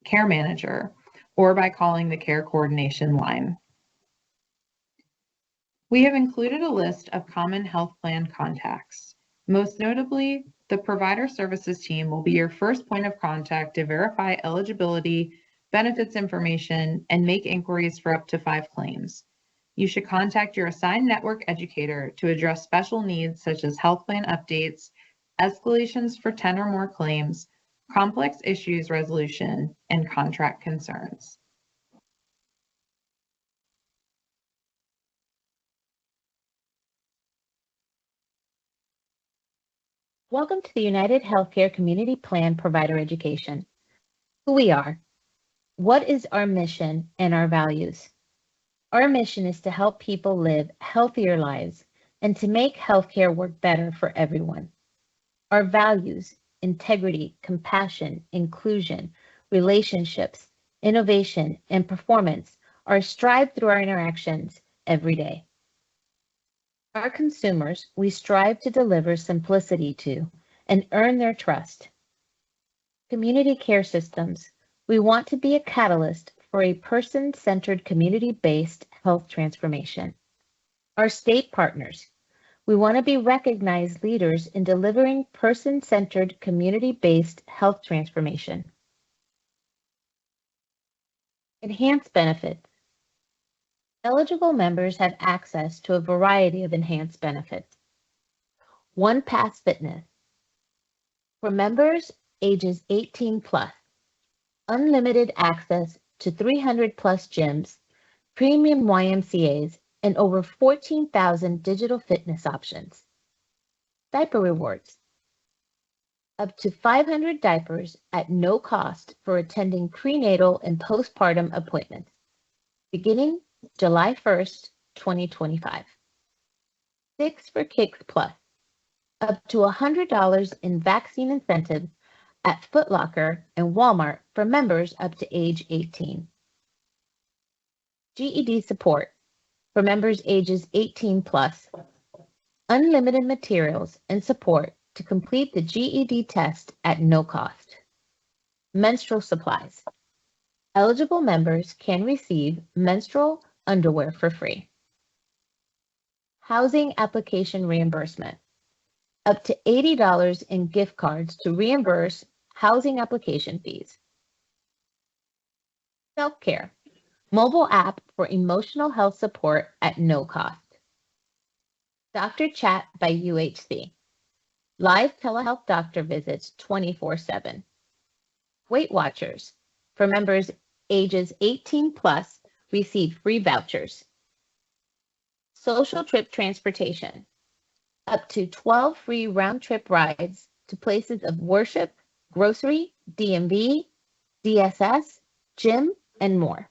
care manager or by calling the care coordination line. We have included a list of common health plan contacts. Most notably, the provider services team will be your first point of contact to verify eligibility, benefits information, and make inquiries for up to 5 claims. You should contact your assigned network educator to address special needs such as health plan updates, escalations for 10 or more claims, complex issues resolution, and contract concerns. Welcome to the United Healthcare Community Plan Provider Education. Who we are, what is our mission and our values? Our mission is to help people live healthier lives and to make healthcare work better for everyone. Our values, integrity, compassion, inclusion, relationships, innovation, and performance are strived through our interactions every day. Our consumers, we strive to deliver simplicity to and earn their trust. Community care systems, we want to be a catalyst for a person-centered community-based health transformation. Our state partners, we want to be recognized leaders in delivering person-centered community-based health transformation. Enhanced benefits. Eligible members have access to a variety of enhanced benefits. One Pass Fitness. For members ages 18 plus, unlimited access to 300 plus gyms, premium YMCAs, and over 14,000 digital fitness options. Diaper rewards. Up to 500 diapers at no cost for attending prenatal and postpartum appointments, beginning July 1st, 2025. 6 for Kicks Plus. Up to $100 in vaccine incentives at Foot Locker and Walmart for members up to age 18. GED support for members ages 18 plus. Unlimited materials and support to complete the GED test at no cost. Menstrual supplies. Eligible members can receive menstrual underwear for free. Housing application reimbursement. Up to $80 in gift cards to reimburse housing application fees. Self-care. Mobile app for emotional health support at no cost. Doctor Chat by UHC. Live telehealth doctor visits 24/7. Weight Watchers. For members ages 18 plus, receive free vouchers. Social trip transportation. Up to 12 free round-trip rides to places of worship, grocery, DMV, DSS, gym, and more.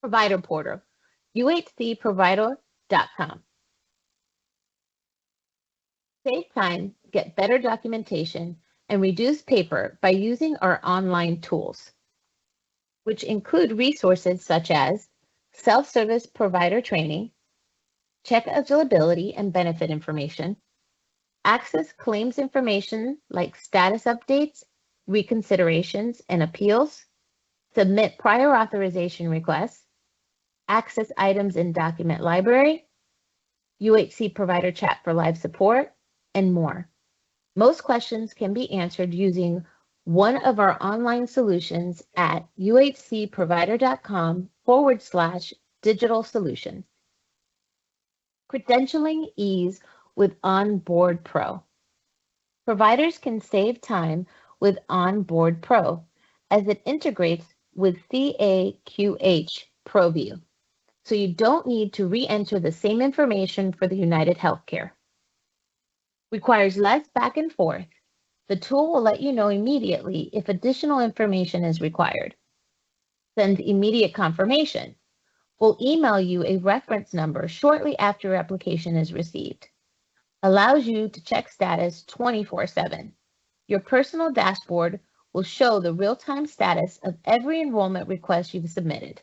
Provider Portal, uhcprovider.com. Save time, get better documentation, and reduce paper by using our online tools, which include resources such as self-service provider training, check availability and benefit information, access claims information like status updates, reconsiderations, and appeals, submit prior authorization requests, access items in document library, UHC provider chat for live support, and more. Most questions can be answered using one of our online solutions at uhcprovider.com/digital solutions. Credentialing ease with Onboard Pro. Providers can save time with Onboard Pro as it integrates with CAQH ProView, so you don't need to re-enter the same information for the United Healthcare. Requires less back and forth. The tool will let you know immediately if additional information is required. Sends immediate confirmation. Will email you a reference number shortly after your application is received. Allows you to check status 24/7. Your personal dashboard will show the real-time status of every enrollment request you've submitted.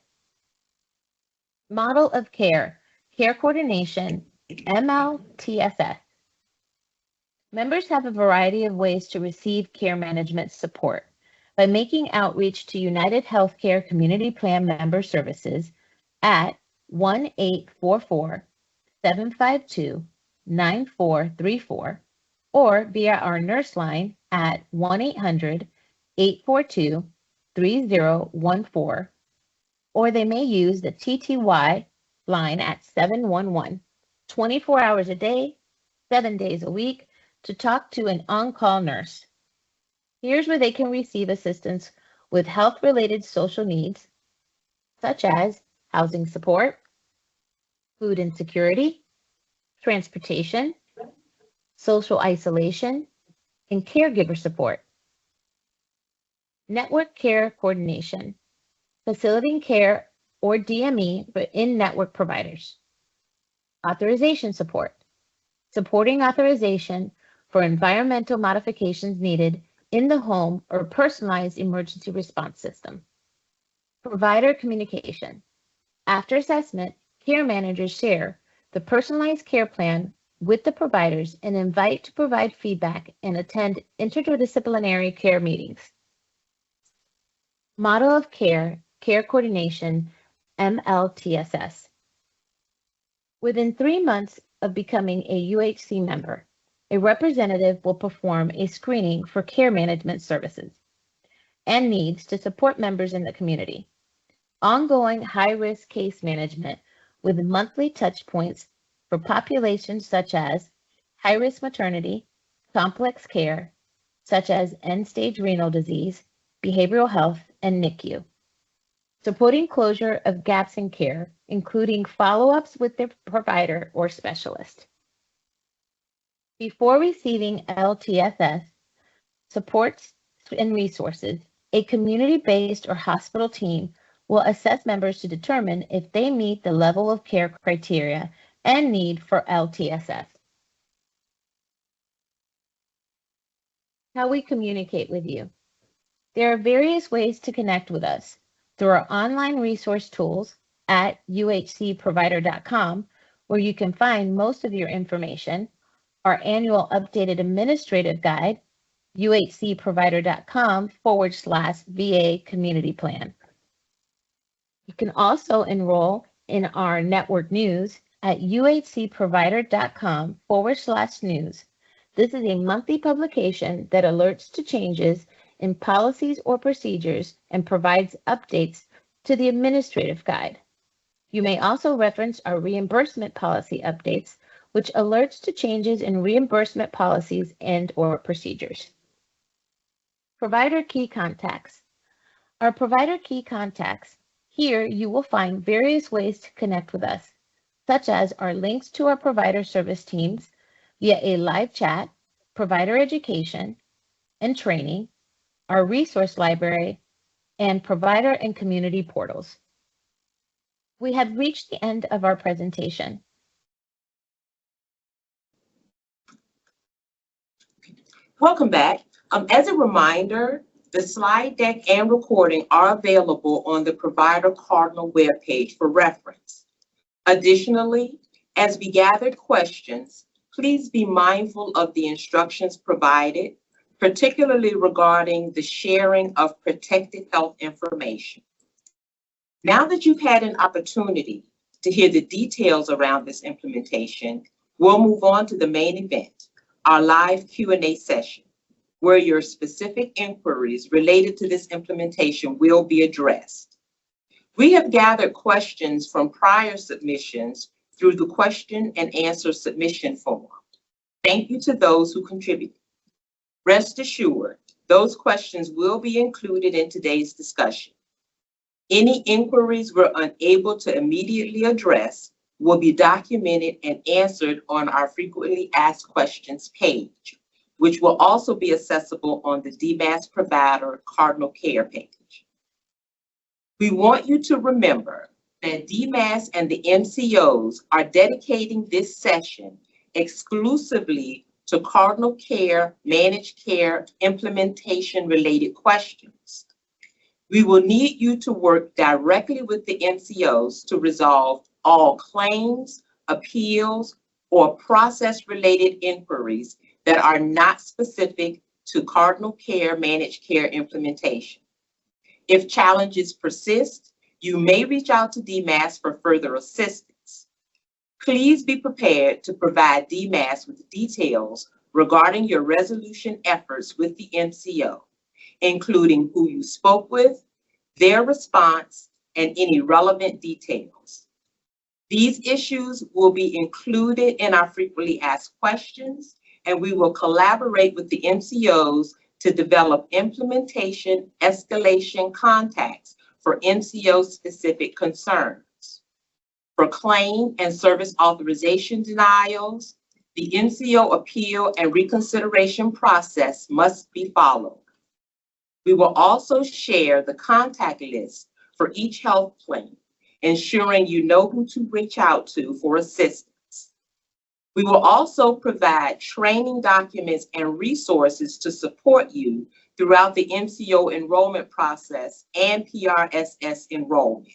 Model of Care, Care Coordination, MLTSS. Members have a variety of ways to receive care management support by making outreach to United Healthcare Community Plan member services at 1-844-752-9434 or via our nurse line at 1-800-842-3014, or they may use the TTY line at 711, 24 hours a day, 7 days a week, to talk to an on-call nurse. Here's where they can receive assistance with health-related social needs, such as housing support, food insecurity, transportation, social isolation, and caregiver support. Network care coordination, facilitating care or DME for in-network providers. Authorization support, supporting authorization for environmental modifications needed in the home or personalized emergency response system. Provider communication. After assessment, care managers share the personalized care plan with the providers and invite to provide feedback and attend interdisciplinary care meetings. Model of Care, Care Coordination, MLTSS. Within 3 months of becoming a UHC member, a representative will perform a screening for care management services and needs to support members in the community. Ongoing high-risk case management with monthly touch points for populations such as high-risk maternity, complex care, such as end-stage renal disease, behavioral health, and NICU. Supporting closure of gaps in care, including follow-ups with their provider or specialist. Before receiving LTSS supports and resources, a community-based or hospital team will assess members to determine if they meet the level of care criteria and need for LTSS. How we communicate with you. There are various ways to connect with us through our online resource tools at uhcprovider.com, where you can find most of your information, our annual updated administrative guide, uhcprovider.com/VA community plan. You can also enroll in our network news at uhcprovider.com/news. This is a monthly publication that alerts to changes in policies or procedures and provides updates to the administrative guide. You may also reference our reimbursement policy updates, which alerts to changes in reimbursement policies and/or procedures. Provider key contacts. Our provider key contacts. Here you will find various ways to connect with us, such as our links to our provider service teams, via a live chat, provider education and training, our resource library, and provider and community portals. We have reached the end of our presentation. Welcome back. As a reminder, the slide deck and recording are available on the Provider Cardinal webpage for reference. Additionally, as we gathered questions, please be mindful of the instructions provided, particularly regarding the sharing of protected health information. Now that you've had an opportunity to hear the details around this implementation, we'll move on to the main event, our live Q&A session, where your specific inquiries related to this implementation will be addressed. We have gathered questions from prior submissions through the question and answer submission form. Thank you to those who contributed. Rest assured, those questions will be included in today's discussion. Any inquiries we're unable to immediately address will be documented and answered on our frequently asked questions page, which will also be accessible on the DMAS Provider Cardinal Care page. We want you to remember that DMAS and the MCOs are dedicating this session exclusively to Cardinal Care Managed Care implementation-related questions. We will need you to work directly with the MCOs to resolve all claims, appeals, or process-related inquiries that are not specific to Cardinal Care Managed Care implementation. If challenges persist, you may reach out to DMAS for further assistance. Please be prepared to provide DMAS with details regarding your resolution efforts with the MCO, including who you spoke with, their response, and any relevant details. These issues will be included in our frequently asked questions, and we will collaborate with the MCOs to develop implementation escalation contacts for MCO-specific concerns. For claim and service authorization denials, the MCO appeal and reconsideration process must be followed. We will also share the contact list for each health plan, ensuring you know who to reach out to for assistance. We will also provide training documents and resources to support you throughout the MCO enrollment process and PRSS enrollment.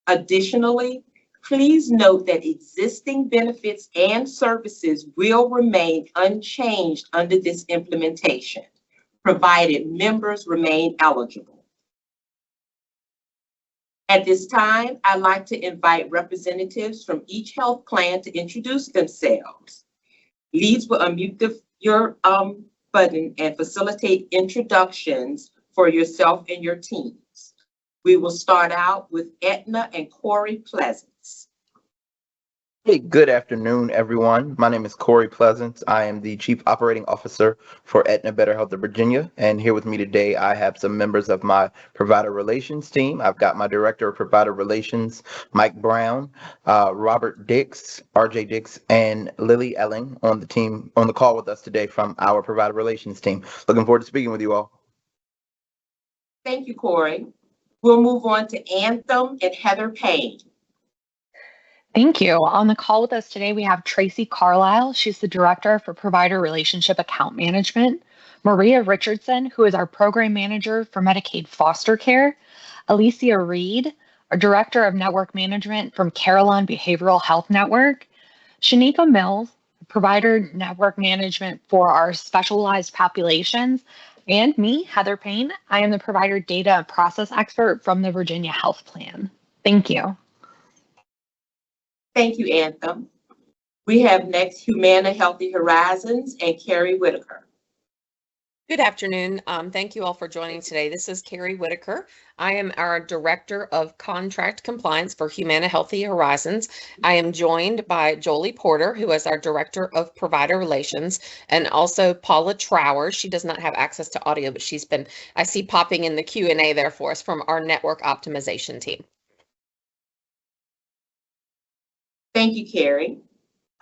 Additionally, please note that existing benefits and services will remain unchanged under this implementation, provided members remain eligible. At this time, I'd like to invite representatives from each health plan to introduce themselves. Leads will unmute your button and facilitate introductions for yourself and your teams. We will start out with Aetna and Corey Pleasance. Hey, good afternoon, everyone. My name is Corey Pleasance. I am the Chief Operating Officer for Aetna Better Health of Virginia. And here with me today, I have some members of my Provider Relations team. I've got my Director of Provider Relations, Mike Brown, Robert Dix, RJ Dix, and Lily Elling on the call with us today from our Provider Relations team. Looking forward to speaking with you all. Thank you, Corey. We'll move on to Anthem and Heather Payne. Thank you. On the call with us today, we have Tracy Carlisle. She's the Director for Provider Relationship Account Management. Maria Richardson, who is our Program Manager for Medicaid Foster Care. Alicia Reed, our Director of Network Management from Carillon Behavioral Health Network. Shanika Mills, Provider Network Management for our specialized populations. And me, Heather Payne. I am the Provider Data and Process Expert from the Virginia Health Plan. Thank you. Thank you, Anthem. We have next Humana Healthy Horizons and Carrie Whitaker. Good afternoon. Thank you all for joining today. This is Carrie Whitaker. I am our Director of Contract Compliance for Humana Healthy Horizons. I am joined by Jolie Porter, who is our Director of Provider Relations, and also Paula Trower. She does not have access to audio, but she's been, I see popping in the Q&A there for us from our network optimization team. Thank you, Carrie.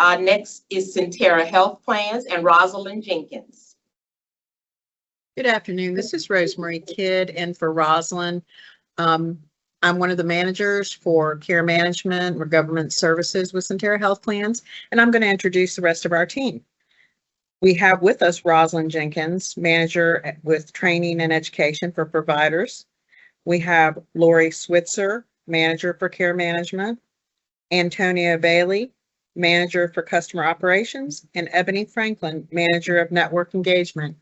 Next is Centera Health Plans and Rosalind Jenkins. Good afternoon. This is Rosemary Kidd and for Rosalind. I'm one of the managers for care management or government services with Centera Health Plans, and I'm going to introduce the rest of our team. We have with us Rosalind Jenkins, manager with training and education for providers. We have Lori Switzer, manager for care management, Antonia Bailey, manager for customer operations, and Ebony Franklin, manager of network engagement.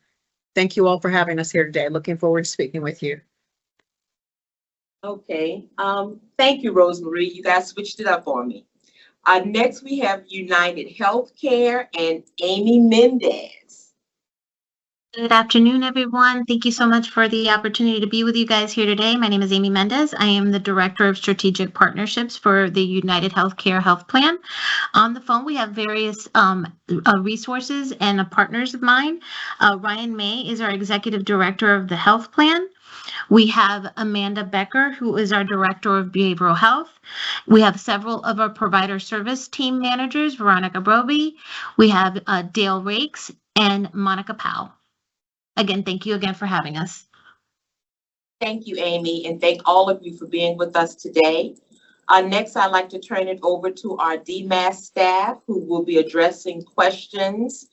Thank you all for having us here today. Looking forward to speaking with you. Okay, thank you, Rosemary. You guys switched it up for me. Next, we have United Healthcare and Amy Mendez. Good afternoon, everyone. Thank you so much for the opportunity to be with you guys here today. My name is Amy Mendez. I am the Director of Strategic Partnerships for the United Healthcare Health Plan. On the phone, we have various resources and partners of mine. Ryan May is our Executive Director of the Health Plan. We have Amanda Becker, who is our Director of Behavioral Health. We have several of our provider service team managers, Veronica Broby. We have Dale Rakes and Monica Powell. Again, thank you again for having us. Thank you, Amy, and thank all of you for being with us today. Next, I'd like to turn it over to our DMAS staff, who will be addressing questions,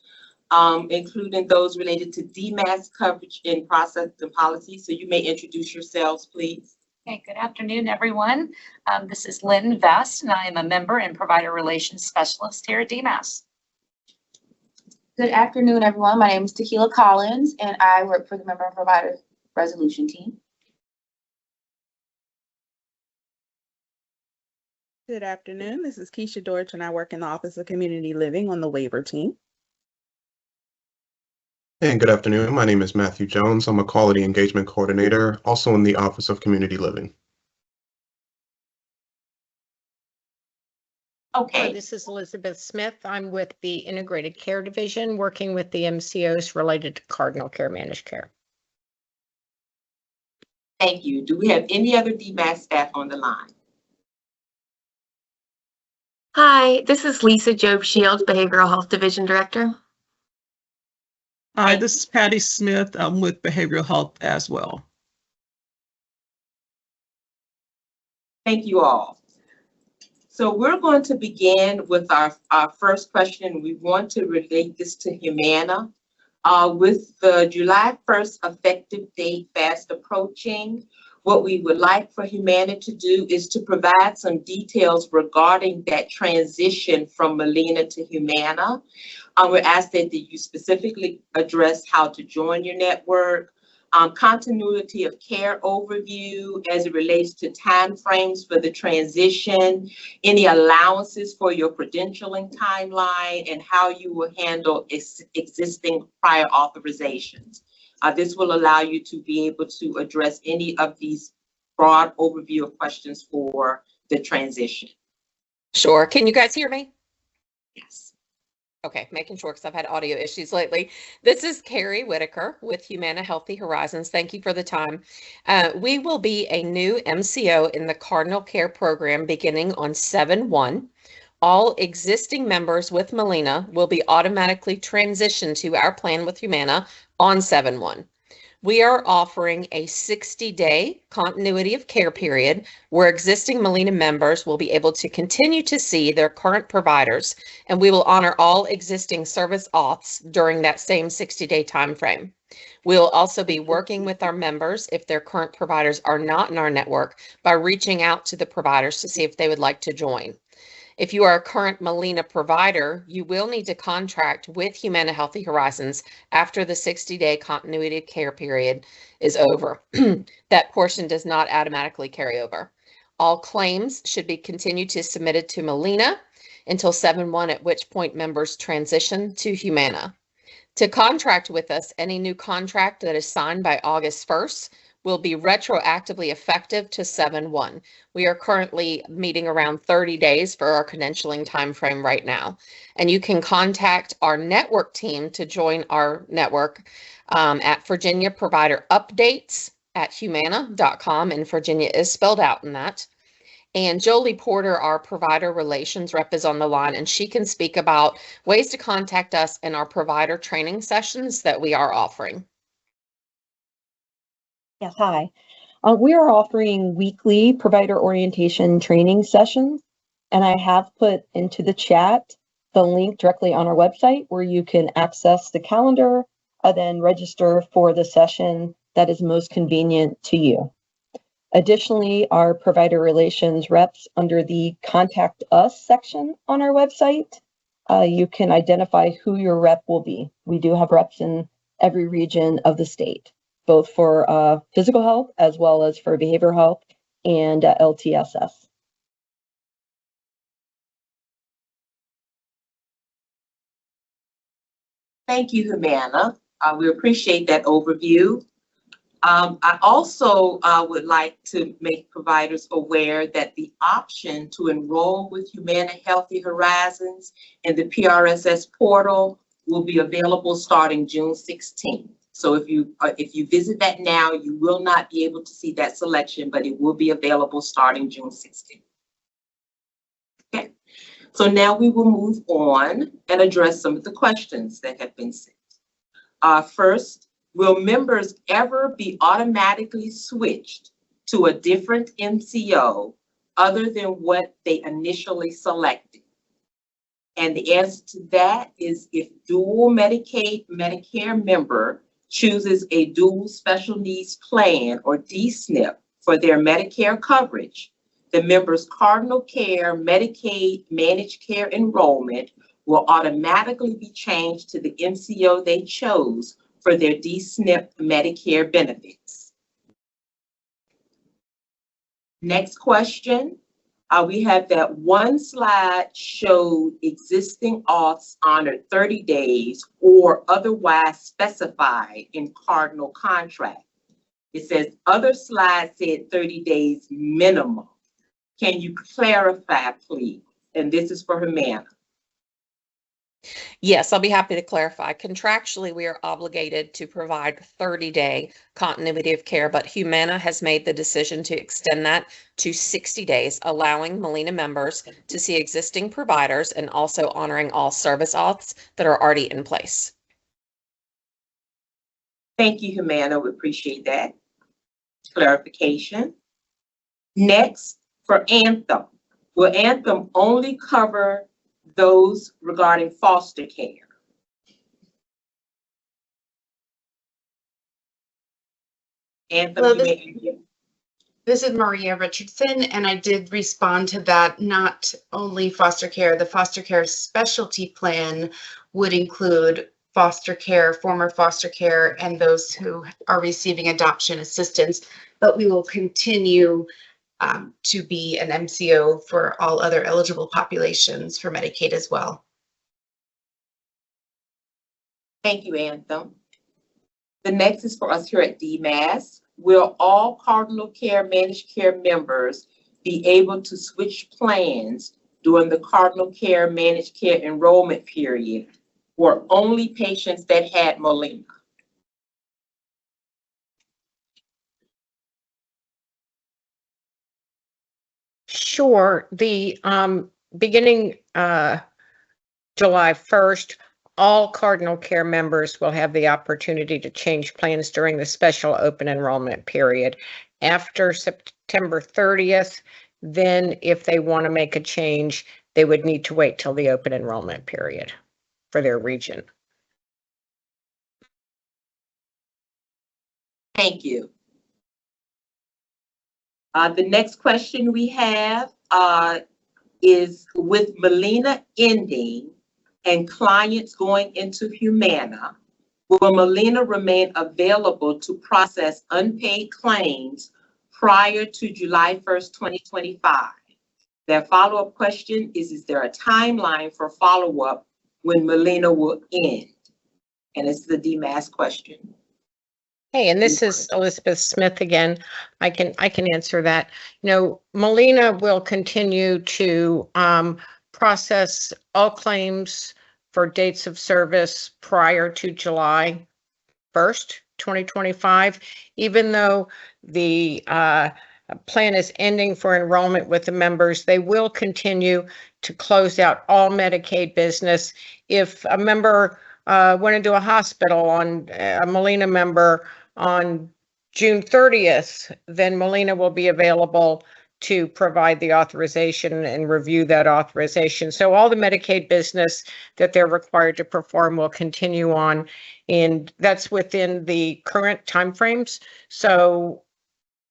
including those related to DMAS coverage in process and policy. So you may introduce yourselves, please. Okay, good afternoon, everyone. This is Lynn Vest, and I am a member and provider relations specialist here at DMAS. Good afternoon, everyone. My name is Tequila Collins, and I work for the Member and Provider Resolution Team. Good afternoon. This is Keisha Dorch, and I work in the Office of Community Living on the waiver team. And good afternoon. My name is Matthew Jones. I'm a Quality Engagement Coordinator, also in the Office of Community Living. Okay. This is Elizabeth Smith. I'm with the Integrated Care Division, working with the MCOs related to Cardinal Care Managed Care. Thank you. Do we have any other DMAS staff on the line? Hi, this is Lisa Job Shields, Behavioral Health Division Director. Hi, this is Patty Smith. I'm with Behavioral Health as well. Thank you all. So we're going to begin with our first question. We want to relate this to Humana. With the July 1st effective date fast approaching, what we would like for Humana to do is to provide some details regarding that transition from Molina to Humana. We're asking that you specifically address how to join your network, continuity of care overview as it relates to timeframes for the transition, any allowances for your credentialing timeline, and how you will handle existing prior authorizations. This will allow you to be able to address any of these broad overview of questions for the transition. Sure. Can you guys hear me? Yes. Okay, making sure because I've had audio issues lately. This is Carrie Whitaker with Humana Healthy Horizons. Thank you for the time. We will be a new MCO in the Cardinal Care program beginning on 7/1. All existing members with Molina will be automatically transitioned to our plan with Humana on 7/1. We are offering a 60-day continuity of care period where existing Molina members will be able to continue to see their current providers, and we will honor all existing service auths during that same 60-day time frame. We'll also be working with our members if their current providers are not in our network by reaching out to the providers to see if they would like to join. If you are a current Molina provider, you will need to contract with Humana Healthy Horizons after the 60-day continuity of care period is over. That portion does not automatically carry over. All claims should be continued to submitted to Molina until 7/1, at which point members transition to Humana. To contract with us, any new contract that is signed by August 1st will be retroactively effective to 7/1. We are currently meeting around 30 days for our credentialing timeframe right now. And you can contact our network team to join our network at Virginia Provider Updates at humana.com, and Virginia is spelled out in that. And Jolie Porter, our provider relations rep, is on the line, and she can speak about ways to contact us in our provider training sessions that we are offering. Yes, hi. We are offering weekly provider orientation training sessions, and I have put into the chat the link directly on our website where you can access the calendar and then register for the session that is most convenient to you. Additionally, our provider relations reps under the Contact Us section on our website, you can identify who your rep will be. We do have reps in every region of the state, both for physical health as well as for behavioral health and LTSS. Thank you, Humana. We appreciate that overview. I also would like to make providers aware that the option to enroll with Humana Healthy Horizons in the PRSS portal will be available starting June 16th. So if you visit that now, you will not be able to see that selection, but it will be available starting June 16th. Okay, so now we will move on and address some of the questions that have been sent. First, will members ever be automatically switched to a different MCO other than what they initially selected? And the answer to that is if dual Medicaid, Medicare member chooses a dual special needs plan or DSNP for their Medicare coverage, the member's Cardinal Care Medicaid Managed Care enrollment will automatically be changed to the MCO they chose for their DSNP Medicare benefits. Next question. We have that one slide showed existing auths honored 30 days or otherwise specified in Cardinal contract. It says other slides said 30 days minimum. Can you clarify, please? And this is for Humana. Yes, I'll be happy to clarify. Contractually, we are obligated to provide 30-day continuity of care, but Humana has made the decision to extend that to 60 days, allowing Molina members to see existing providers and also honoring all service auths that are already in place. Thank you, Humana. We appreciate that clarification. Next, for Anthem, will Anthem only cover those regarding foster care? Anthem, Hello, you may. this is Maria Richardson, and I did respond to that. Not only foster care, the foster care specialty plan would include foster care, former foster care, and those who are receiving adoption assistance, but we will continue to be an MCO for all other eligible populations for Medicaid as well. Thank you, Anthem. The next is for us here at DMAS. Will all Cardinal Care Managed Care members be able to switch plans during the Cardinal Care Managed Care enrollment period, or only patients that had Molina? Sure. The beginning July 1st, all Cardinal Care members will have the opportunity to change plans during the special open enrollment period. After September 30th, then if they want to make a change, they would need to wait till the open enrollment period for their region. Thank you. The next question we have is with Molina ending and clients going into Humana, will Molina remain available to process unpaid claims prior to July 1st, 2025? Their follow-up question is there a timeline for follow-up when Molina will end? And it's the DMAS question. Hey, and this is Elizabeth Smith again. I can answer that. You know, Molina will continue to process all claims for dates of service prior to July 1st, 2025, even though the plan is ending for enrollment with the members, they will continue to close out all Medicaid business. If a member went into a hospital on a Molina member on June 30th, then Molina will be available to provide the authorization and review that authorization. So all the Medicaid business that they're required to perform will continue on, and that's within the current timeframes. So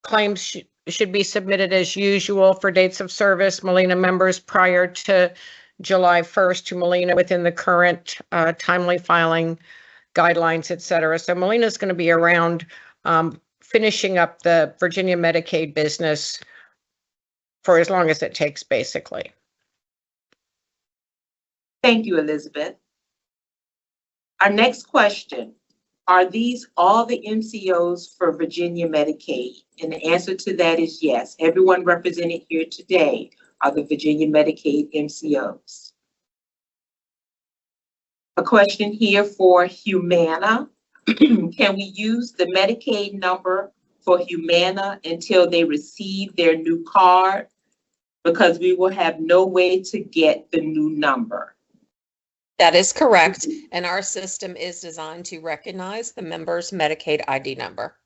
claims should be submitted as usual for dates of service, Molina members prior to July 1st to Molina within the current timely filing guidelines, et cetera. So Molina is going to be around finishing up the Virginia Medicaid business for as long as it takes, basically. Thank you, Elizabeth. Our next question, are these all the MCOs for Virginia Medicaid? And the answer to that is yes. Everyone represented here today are the Virginia Medicaid MCOs. A question here for Humana. Can we use the Medicaid number for Humana until they receive their new card? Because we will have no way to get the new number. That is correct. And our system is designed to recognize the member's Medicaid ID number.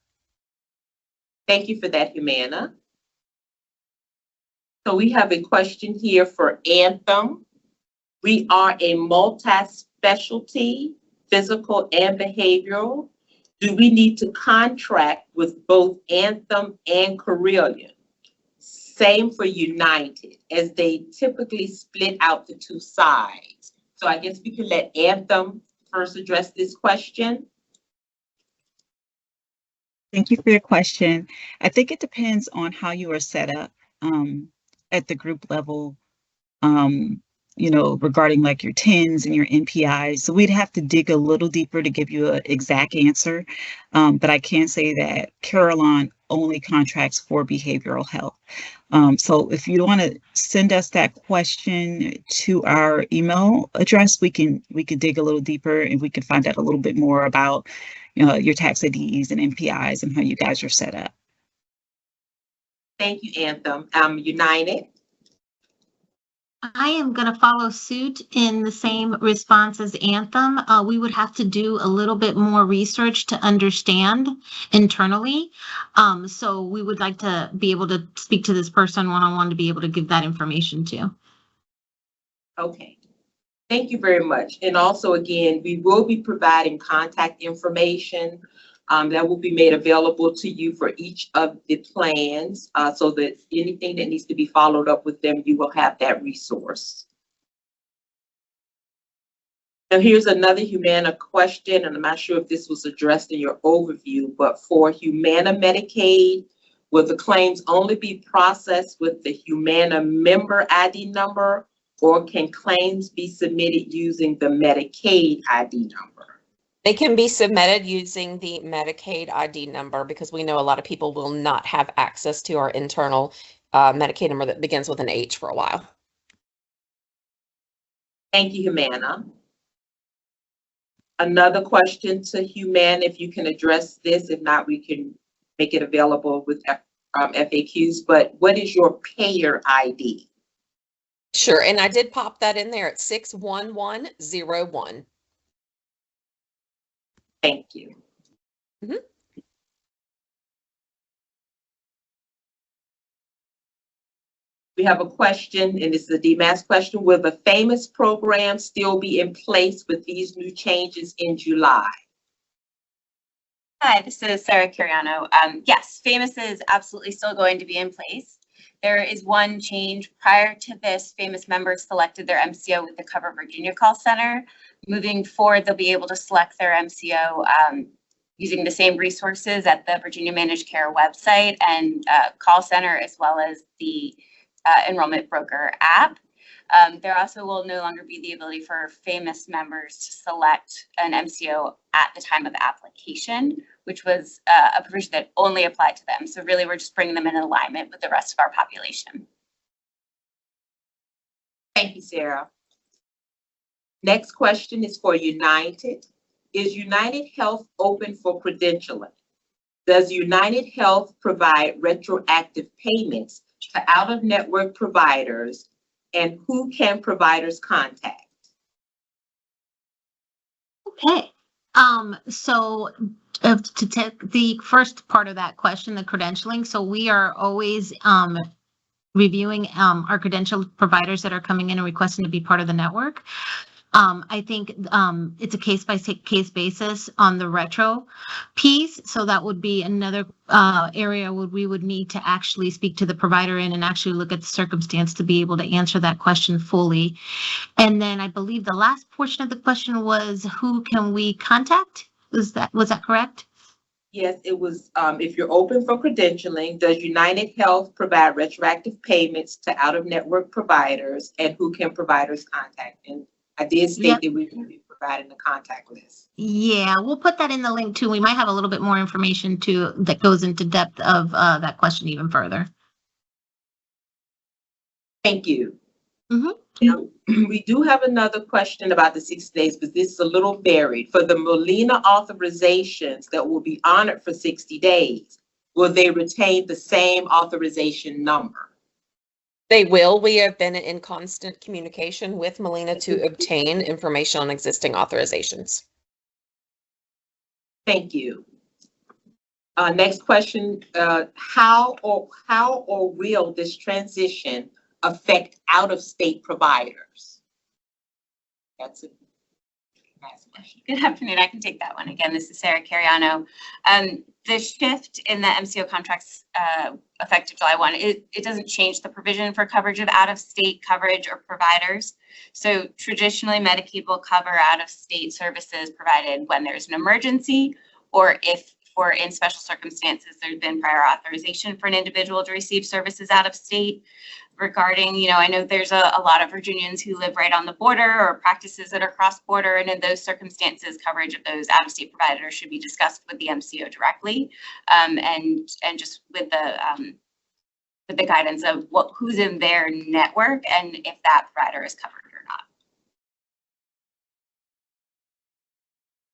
Thank you for that, Humana. So we have a question here for Anthem. We are a multi-specialty, physical and behavioral. Do we need to contract with both Anthem and Carilion? Same for United, as they typically split out the two sides. So I guess we could let Anthem first address this question. Thank you for your question. I think it depends on how you are set up at the group level, regarding like your TINs and your NPIs. So we'd have to dig a little deeper to give you an exact answer. But I can say that Carilion only contracts for behavioral health. So if you want to send us that question to our email address, we can dig a little deeper and we can find out a little bit more about your tax IDs and NPIs and how you guys are set up. Thank you, Anthem. United. I am going to follow suit in the same response as Anthem. We would have to do a little bit more research to understand internally. So we would like to be able to speak to this person one-on-one to be able to give that information to. Okay. Thank you very much. And also, again, we will be providing contact information that will be made available to you for each of the plans, so that anything that needs to be followed up with them, you will have that resource. Now, here's another Humana question, and I'm not sure if this was addressed in your overview, but for Humana Medicaid, will the claims only be processed with the Humana member ID number, or can claims be submitted using the Medicaid ID number? They can be submitted using the Medicaid ID number because we know a lot of people will not have access to our internal Medicaid number that begins with an H for a while. Thank you, Humana. Another question to Humana, if you can address this. If not, we can make it available with FAQs, but what is your payer ID? Sure, and I did pop that in there at 61101. Thank you. Mm-hmm. We have a question, and this is a DMAS question. Will the FAMOUS program still be in place with these new changes in July? Hi, this is Sarah Curiano. Yes, FAMOUS is absolutely still going to be in place. There is one change. Prior to this, FAMOUS members selected their MCO with the Cover Virginia call center. Moving forward, they'll be able to select their MCO using the same resources at the Virginia Managed Care website and call center, as well as the enrollment broker app. There also will no longer be the ability for FAMOUS members to select an MCO at the time of application, which was a provision that only applied to them. So really, we're just bringing them in alignment with the rest of our population. Thank you, Sarah. Next question is for United. Is United Health open for credentialing? Does United Health provide retroactive payments to out-of-network providers, and who can providers contact? Okay. So to take the first part of that question, the credentialing. So we are always reviewing our credentialed providers that are coming in and requesting to be part of the network. I think it's a case by case basis on the retro piece. So that would be another area where we would need to actually speak to the provider in and actually look at the circumstance to be able to answer that question fully. And then I believe the last portion of the question was, who can we contact? Was that correct? Yes, it was, if you're open for credentialing, does United Health provide retroactive payments to out-of-network providers, and who can providers contact? And I did state that we will be providing the contact list. Yeah, we'll put that in the link too. We might have a little bit more information too that goes into depth of that question even further. Thank you. Now, we do have another question about the 60 days, but this is a little varied. For the Molina authorizations that will be honored for 60 days, will they retain the same authorization number? They will. We have been in constant communication with Molina to obtain information on existing authorizations. Thank you. Next question, how or will this transition affect out-of-state providers? That's a nice question. Good afternoon. I can take that one. Again, this is Sarah Cariano. The shift in the MCO contracts effective July 1, it doesn't change the provision for coverage of out-of-state coverage or providers. So traditionally, Medicaid will cover out-of-state services provided when there's an emergency, or if in special circumstances, there's been prior authorization for an individual to receive services out of state. Regarding, I know there's a lot of Virginians who live right on the border or practices that are cross-border, and in those circumstances, coverage of those out-of-state providers should be discussed with the MCO directly, and just with the guidance of who's in their network and if that provider is covered or not.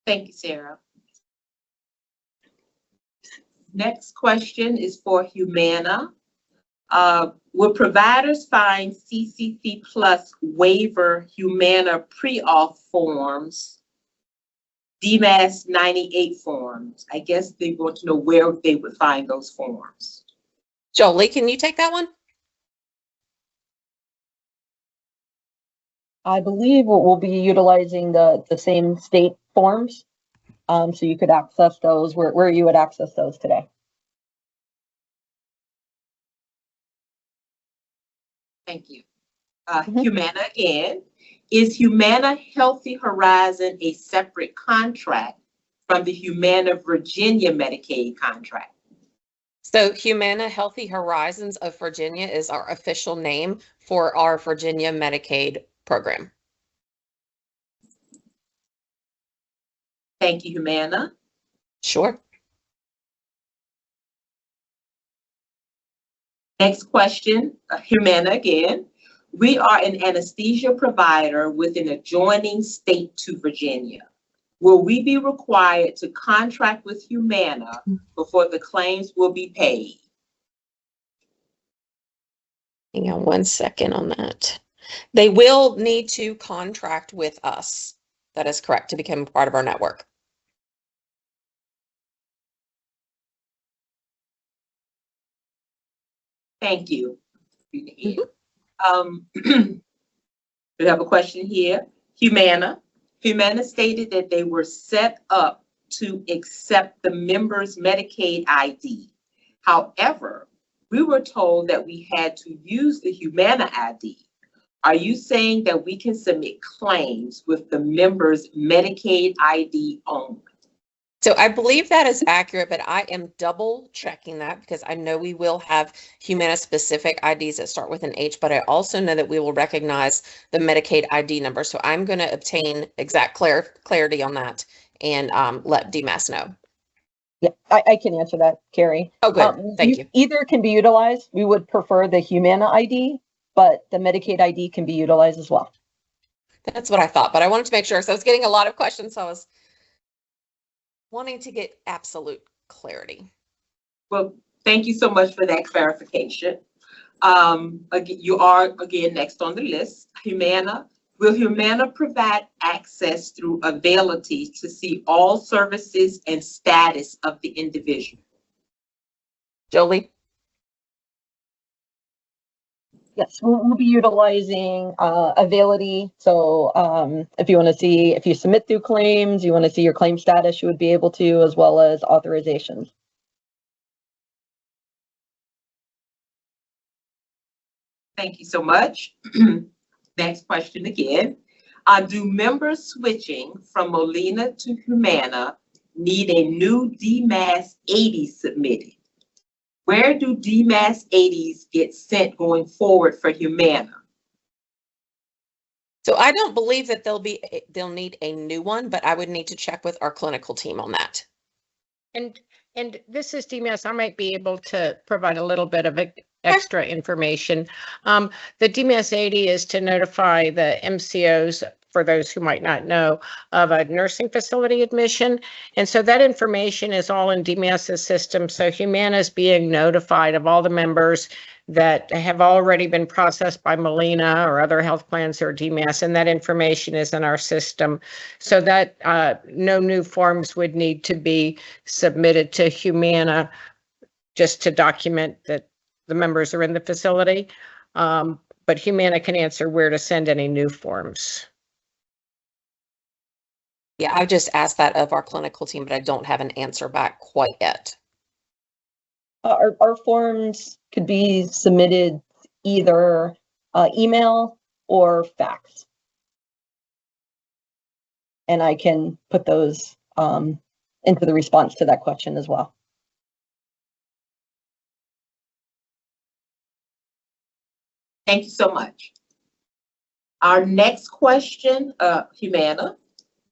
Thank you, Sarah. Next question is for Humana. Will providers find CCC Plus waiver Humana pre-auth forms, DMAS 98 forms? I guess they want to know where they would find those forms. Jolie, can you take that one? I believe we'll be utilizing the same state forms. So you could access those where you would access those today. Thank you. Humana again. Is Humana Healthy Horizon a separate contract from the Humana Virginia Medicaid contract? So Humana Healthy Horizons of Virginia is our official name for our Virginia Medicaid program. Thank you, Humana. Sure. Next question, Humana again. We are an anesthesia provider with an adjoining state to Virginia. Will we be required to contract with Humana before the claims will be paid? Hang on 1 second on that. They will need to contract with us. That is correct, to become part of our network. Thank you. We have a question here. Humana stated that they were set up to accept the member's Medicaid ID. However, we were told that we had to use the Humana ID. Are you saying that we can submit claims with the member's Medicaid ID only? So I believe that is accurate, but I am double checking that because I know we will have Humana specific IDs that start with an H, but I also know that we will recognize the Medicaid ID number. So I'm going to obtain exact clarity on that and let DMAS know. Yeah, I can answer that, Carrie. Oh, good. Thank you. Either can be utilized. We would prefer the Humana ID, but the Medicaid ID can be utilized as well. That's what I thought, but I wanted to make sure. So I was getting a lot of questions, so I was wanting to get absolute clarity. Well, thank you so much for that clarification. Again, you are again next on the list. Humana. Will Humana provide access through Availity to see all services and status of the individual? Jolie? Yes, we'll be utilizing Availity. So if you want to see, if you submit through claims, you want to see your claim status, you would be able to, as well as authorizations. Thank you so much. Next question again. Do members switching from Molina to Humana need a new DMAS 80 submitted? Where do DMAS 80s get sent going forward for Humana? So I don't believe that they'll need a new one, but I would need to check with our clinical team on that. And this is DMAS. I might be able to provide a little bit of extra information. The DMAS 80 is to notify the MCOs, for those who might not know, of a nursing facility admission. And so that information is all in DMAS's system. So Humana is being notified of all the members that have already been processed by Molina or other health plans or DMAS, and that information is in our system. So that no new forms would need to be submitted to Humana just to document that the members are in the facility. But Humana can answer where to send any new forms. Yeah, I just asked that of our clinical team, but I don't have an answer back quite yet. Our forms could be submitted either email or fax. And I can put those into the response to that question as well. Thank you so much. Our next question, Humana.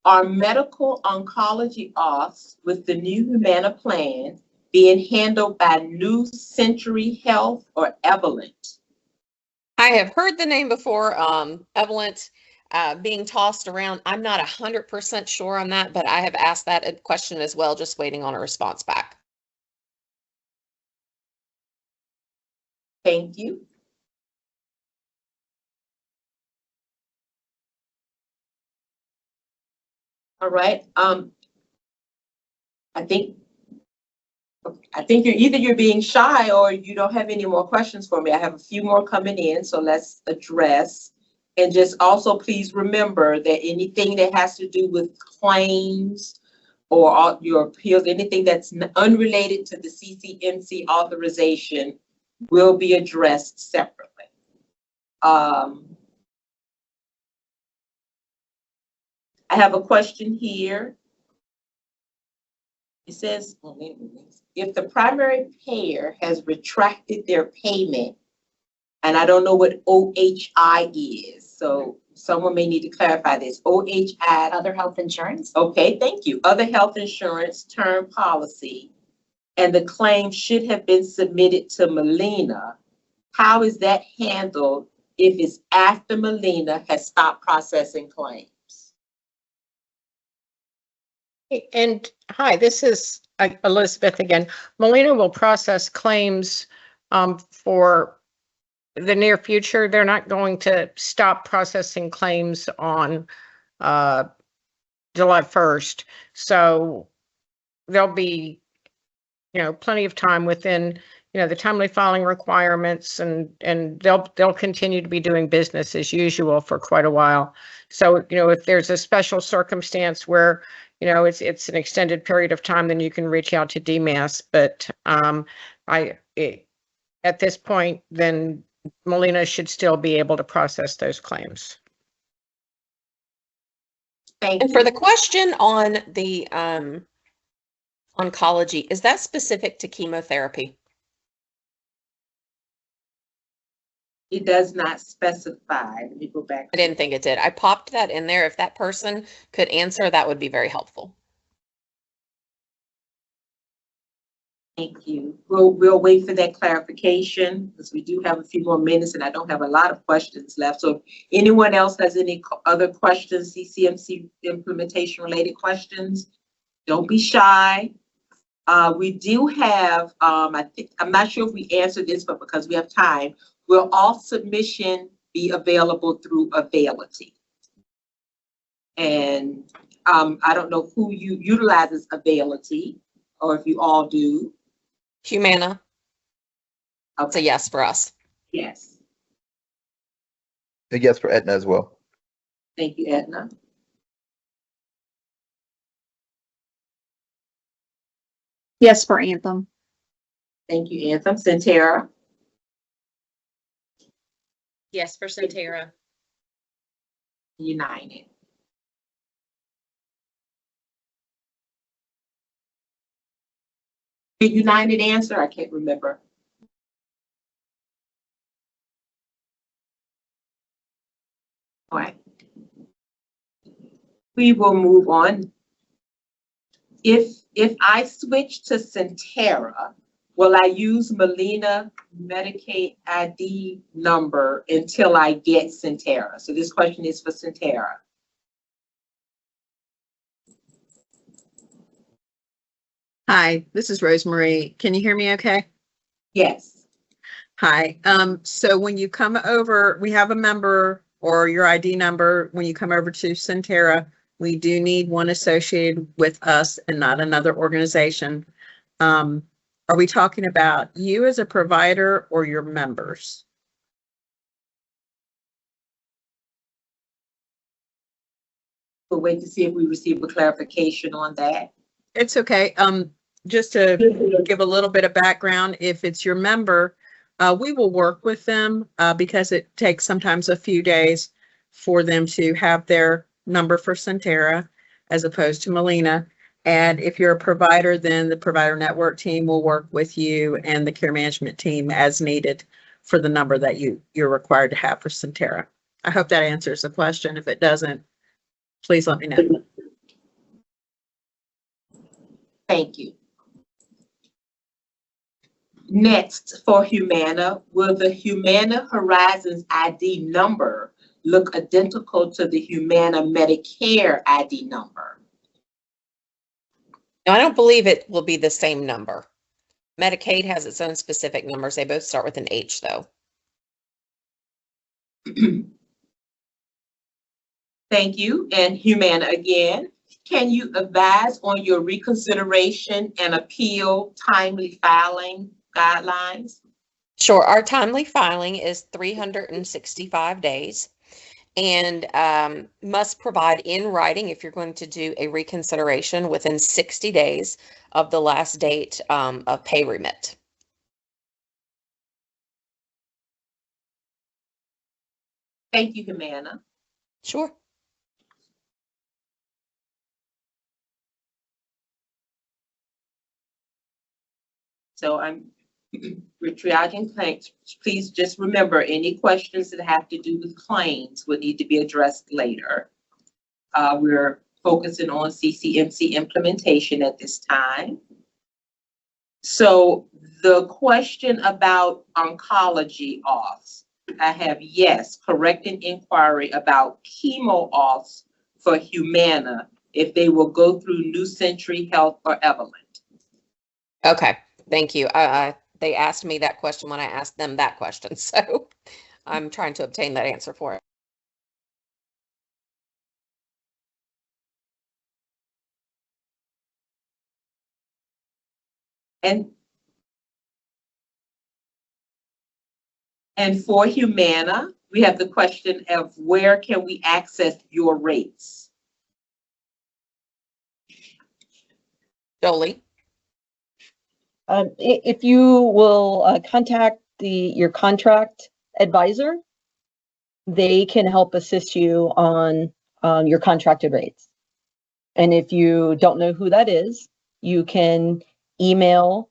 Are medical oncology auths with the new Humana plan being handled by New Century Health or Evolent? I have heard the name before, Evolent being tossed around. I'm not 100% sure on that, but I have asked that question as well, just waiting on a response back. Thank you. All right. I think you're being shy or you don't have any more questions for me. I have a few more coming in, so let's address. And just also please remember that anything that has to do with claims or your appeals, anything that's unrelated to the CCMC authorization will be addressed separately. I have a question here. It says, if the primary payer has retracted their payment, and I don't know what OHI is, so someone may need to clarify this. OHI. Other health insurance. Okay, thank you. Other health insurance term policy, and the claim should have been submitted to Molina. How is that handled if it's after Molina has stopped processing claims? And hi, this is Elizabeth again. Molina will process claims for the near future. They're not going to stop processing claims on July 1st. So there'll be, plenty of time within, the timely filing requirements, and they'll continue to be doing business as usual for quite a while. So, if there's a special circumstance where, it's an extended period of time, then you can reach out to DMAS. But at this point, then Molina should still be able to process those claims. And for the question on the oncology, is that specific to chemotherapy? It does not specify. Let me go back. I didn't think it did. I popped that in there. If that person could answer, that would be very helpful. Thank you. We'll wait for that clarification because we do have a few more minutes and I don't have a lot of questions left. So if anyone else has any other questions, CCMC implementation related questions, don't be shy. We do have, I'm not sure if we answered this, but because we have time, will all submission be available through Availity? And I don't know who utilizes Availity, or if you all do. Humana. Okay. It's a yes for us. Yes. A yes for Aetna as well. Thank you, Edna. Yes, for Anthem. Thank you, Anthem. Centera. Yes for Centera. United. Did United answer? I can't remember. All right. We will move on. If I switch to Centera, will I use Molina Medicaid ID number until I get Centera? So this question is for Centera. Hi, this is Rosemary. Can you hear me okay? Yes. Hi. So when you come over, we have a member or your ID number. When you come over to Centera, we do need one associated with us and not another organization. Are we talking about you as a provider or your members? We'll wait to see if we receive a clarification on that. It's okay. Just to give a little bit of background, if it's your member, we will work with them because it takes sometimes a few days for them to have their number for Centera as opposed to Molina. And if you're a provider, then the provider network team will work with you and the care management team as needed for the number that you're required to have for Centera. I hope that answers the question. If it doesn't, please let me know. Thank you. Next, for Humana, will the Humana Horizons ID number look identical to the Humana Medicare ID number? No, I don't believe it will be the same number. Medicaid has its own specific numbers. They both start with an H, though. Thank you. And Humana again, can you advise on your reconsideration and appeal timely filing guidelines? Sure. Our timely filing is 365 days and must provide in writing if you're going to do a reconsideration within 60 days of the last date of pay remit. Thank you, Humana. Sure. So we're triaging claims. Please just remember any questions that have to do with claims will need to be addressed later. We're focusing on CCMC implementation at this time. So the question about oncology offs, I have yes, correct an inquiry about chemo offs for Humana if they will go through New Century Health or Evolent. Okay. Thank you. They asked me that question when I asked them that question, so I'm trying to obtain that answer for it. And for Humana, we have the question of where can we access your rates? Jolie. If you will contact your contract advisor, they can help assist you on your contracted rates. And if you don't know who that is, you can email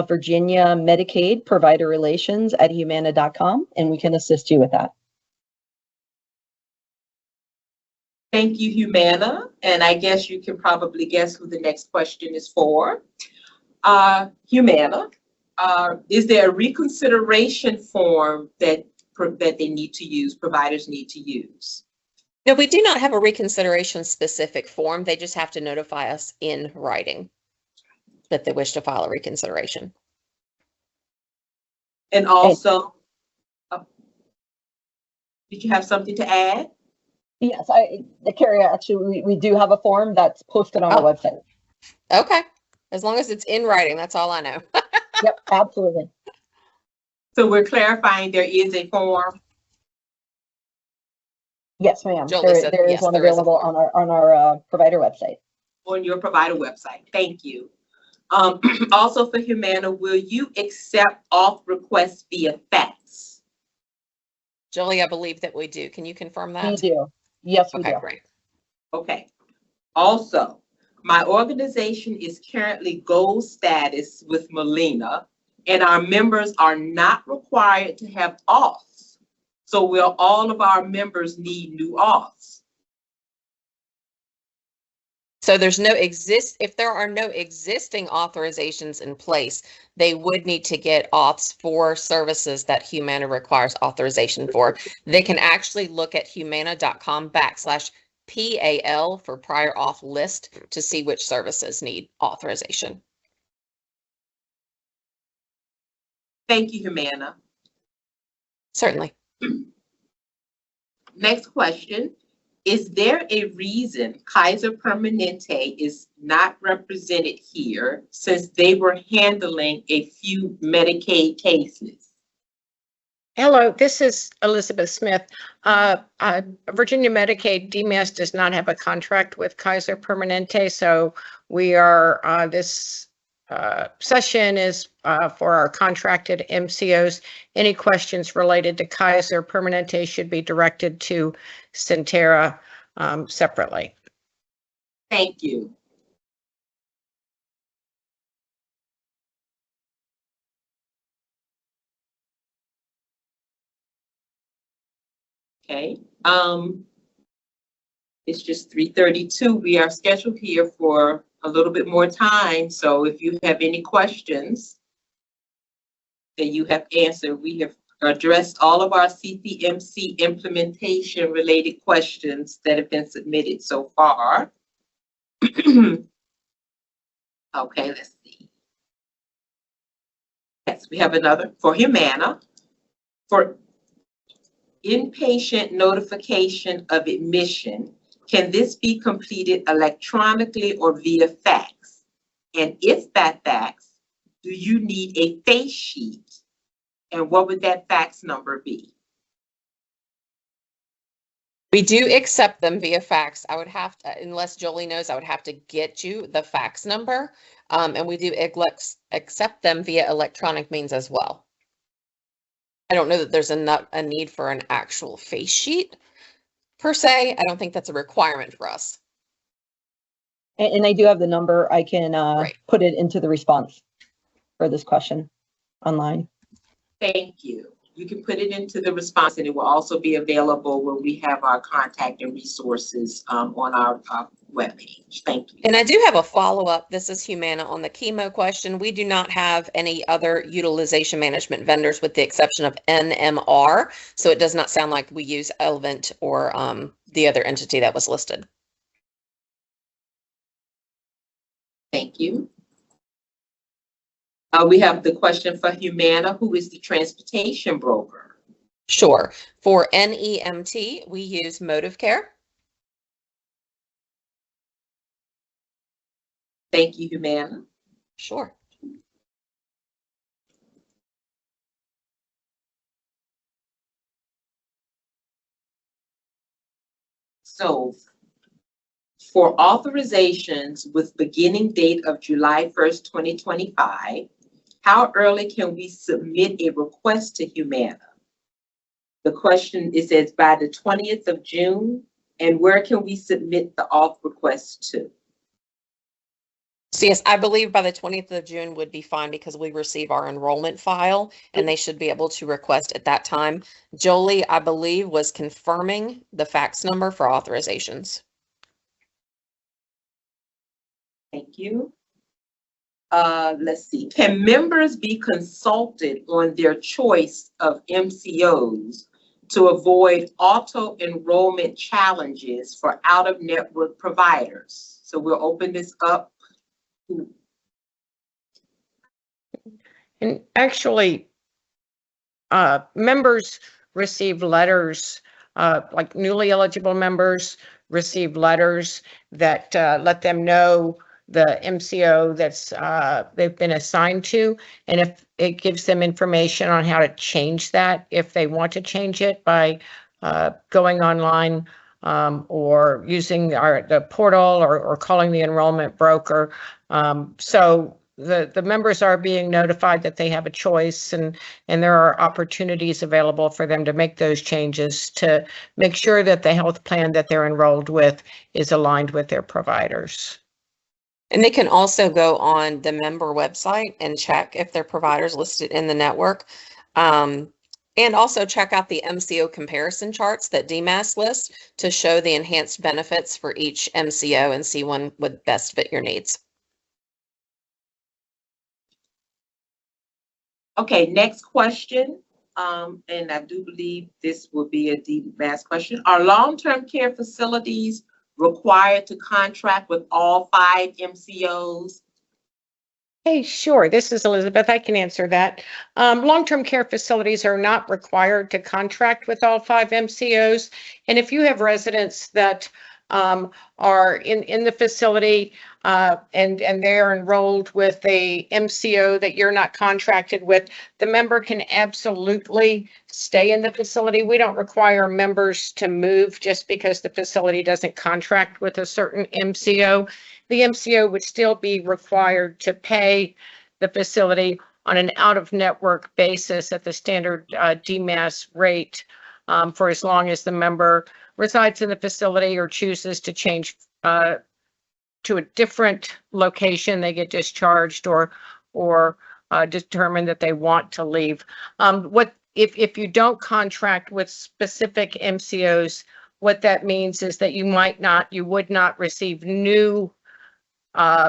Virginia Medicaid Provider Relations at humana.com and we can assist you with that. Thank you, Humana. And I guess you can probably guess who the next question is for. Humana, is there a reconsideration form that they need to use, providers need to use? No, we do not have a reconsideration specific form. They just have to notify us in writing. that they wish to file a reconsideration. And also, did you have something to add? Yes, Carrie, actually, we do have a form that's posted on our website. Okay. As long as it's in writing, that's all I know. Yep, absolutely. So we're clarifying there is a form. Yes, ma'am. Jolie said There is yes, one there is a available on our provider website. On your provider website. Thank you. Also for Humana, will you accept auth requests via fax? Jolie, I believe that we do. Can you confirm that? We do. Yes, we Okay, do. great. Okay. Also, my organization is currently gold status with Molina, and our members are not required to have auths. So will all of our members need new auths? So there's if there are no existing authorizations in place, they would need to get auths for services that Humana requires authorization for. They can actually look at humana.com/PAL for prior auth list to see which services need authorization. Thank you, Humana. Certainly. Next question. Is there a reason Kaiser Permanente is not represented here since they were handling a few Medicaid cases? Hello, this is Elizabeth Smith. Virginia Medicaid DMAS does not have a contract with Kaiser Permanente, so we are, this session is for our contracted MCOs. Any questions related to Kaiser Permanente should be directed to Centera separately. Thank you. Okay. It's just 3:32. We are scheduled here for a little bit more time. So if you have any questions that you have answered, we have addressed all of our CCMC implementation related questions that have been submitted so far. Okay, let's see. Yes, we have another for Humana. For inpatient notification of admission, can this be completed electronically or via fax? And if that fax, do you need a face sheet? And what would that fax number be? We do accept them via fax. I would have to, unless Jolie knows, I would have to get you the fax number. And we do accept them via electronic means as well. I don't know that there's a need for an actual face sheet per se. I don't think that's a requirement for us. And I do have the number. I can put it into the response for this question online. Thank you. You can put it into the response, and it will also be available when we have our contact and resources on our webpage. Thank you. And I do have a follow-up. This is Humana on the chemo question. We do not have any other utilization management vendors with the exception of NMR. So it does not sound like we use Elevant or the other entity that was listed. Thank you. We have the question for Humana, who is the transportation broker? Sure. For NEMT, we use Motive Care. Thank you, Humana. Sure. So for authorizations with beginning date of July 1st, 2025, how early can we submit a request to Humana? The question, it says by the 20th of June, and where can we submit the auth request to? So yes, I believe by the 20th of June would be fine because we receive our enrollment file and they should be able to request at that time. Jolie, I believe, was confirming the fax number for authorizations. Thank you. Let's see. Can members be consulted on their choice of MCOs to avoid auto enrollment challenges for out-of-network providers? So we'll open this up. And actually, members receive letters, like newly eligible members receive letters that let them know the MCO that's they've been assigned to, and if it gives them information on how to change that, if they want to change it by going online or using the portal or calling the enrollment broker. So the members are being notified that they have a choice, and there are opportunities available for them to make those changes to make sure that the health plan that they're enrolled with is aligned with their providers. And they can also go on the member website and check if their providers listed in the network. And also check out the MCO comparison charts that DMAS lists to show the enhanced benefits for each MCO and see one would best fit your needs. Okay, next question. And I do believe this will be a DMAS question. Are long-term care facilities required to contract with all 5 MCOs? Hey, sure. This is Elizabeth. I can answer that. Long-term care facilities are not required to contract with all 5 MCOs. And if you have residents that are in the facility and they're enrolled with a MCO that you're not contracted with, the member can absolutely stay in the facility. We don't require members to move just because the facility doesn't contract with a certain MCO. The MCO would still be required to pay the facility on an out-of-network basis at the standard DMAS rate for as long as the member resides in the facility or chooses to change to a different location. They get discharged or determine that they want to leave. If you don't contract with specific MCOs, what that means is that you would not receive new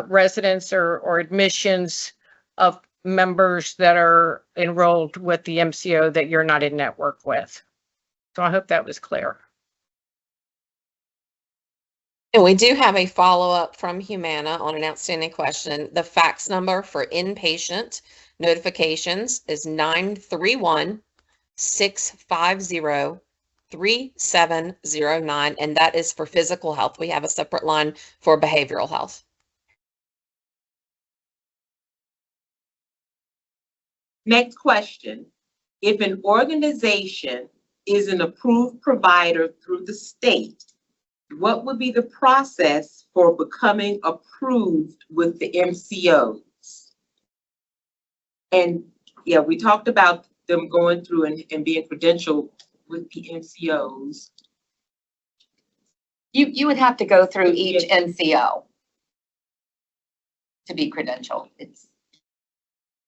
residents or admissions of members that are enrolled with the MCO that you're not in network with. So I hope that was clear. And we do have a follow-up from Humana on an outstanding question. The fax number for inpatient notifications is 931-650-3709, and that is for physical health. We have a separate line for behavioral health. Next question. If an organization is an approved provider through the state, what would be the process for becoming approved with the MCOs? And yeah, we talked about them going through and being credentialed with the MCOs. You would have to go through each MCO to be credentialed.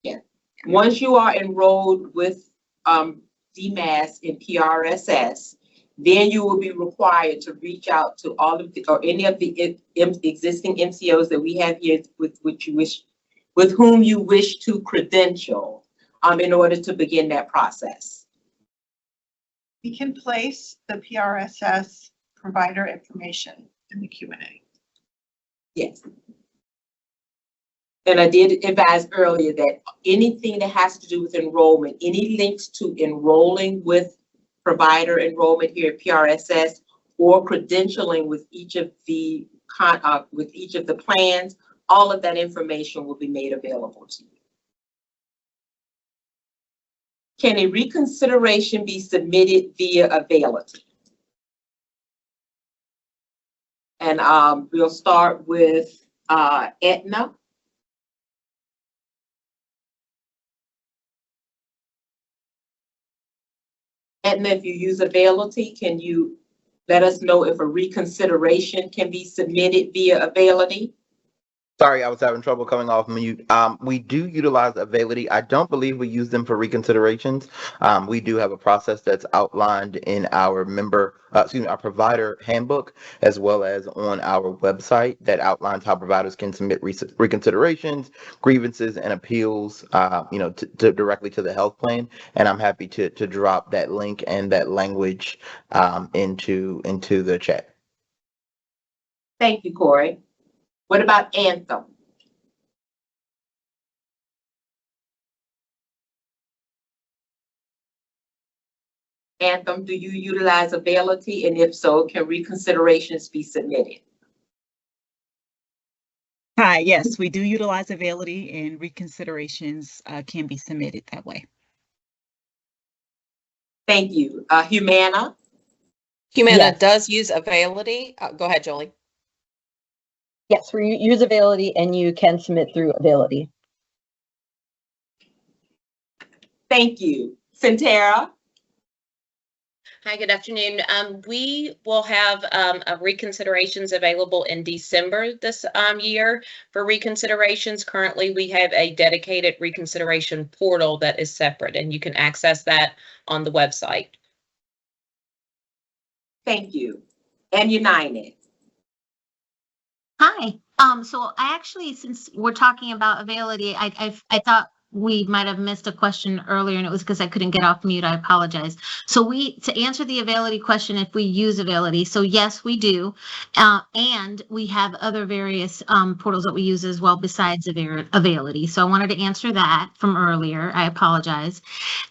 Yeah. Once you are enrolled with DMAS and PRSS, then you will be required to reach out to all of the, or any of the existing MCOs that we have here with whom you wish to credential in order to begin that process. We can place the PRSS provider information in the Q&A. Yes. And I did advise earlier that anything that has to do with enrollment, any links to enrolling with provider enrollment here at PRSS or credentialing with each of the plans, all of that information will be made available to you. Can a reconsideration be submitted via Availity? And we'll start with Aetna. Aetna, if you use Availity, can you let us know if a reconsideration can be submitted via Availity? Sorry, I was having trouble coming off mute. We do utilize Availity. I don't believe we use them for reconsiderations. We do have a process that's outlined in our our provider handbook, as well as on our website that outlines how providers can submit reconsiderations, grievances, and appeals, directly to the health plan. And I'm happy to drop that link and that language into the chat. Thank you, Corey. What about Anthem? Anthem, do you utilize Availity? And if so, can reconsiderations be submitted? Hi, yes, we do utilize Availity and reconsiderations can be submitted that way. Thank you. Humana? Humana Yes. does use Availity. Go ahead, Jolie. Yes, we use Availity and you can submit through Availity. Thank you. Centera? Hi, good afternoon. We will have reconsiderations available in December this year for reconsiderations. Currently, we have a dedicated reconsideration portal that is separate, and you can access that on the website. Thank you. And United? Hi. So I actually, since we're talking about Availity, I thought we might have missed a question earlier, and it was because I couldn't get off mute. I apologize. So to answer the Availity question, if we use Availity, so yes, we do. And we have other various portals that we use as well besides Availity. So I wanted to answer that from earlier. I apologize.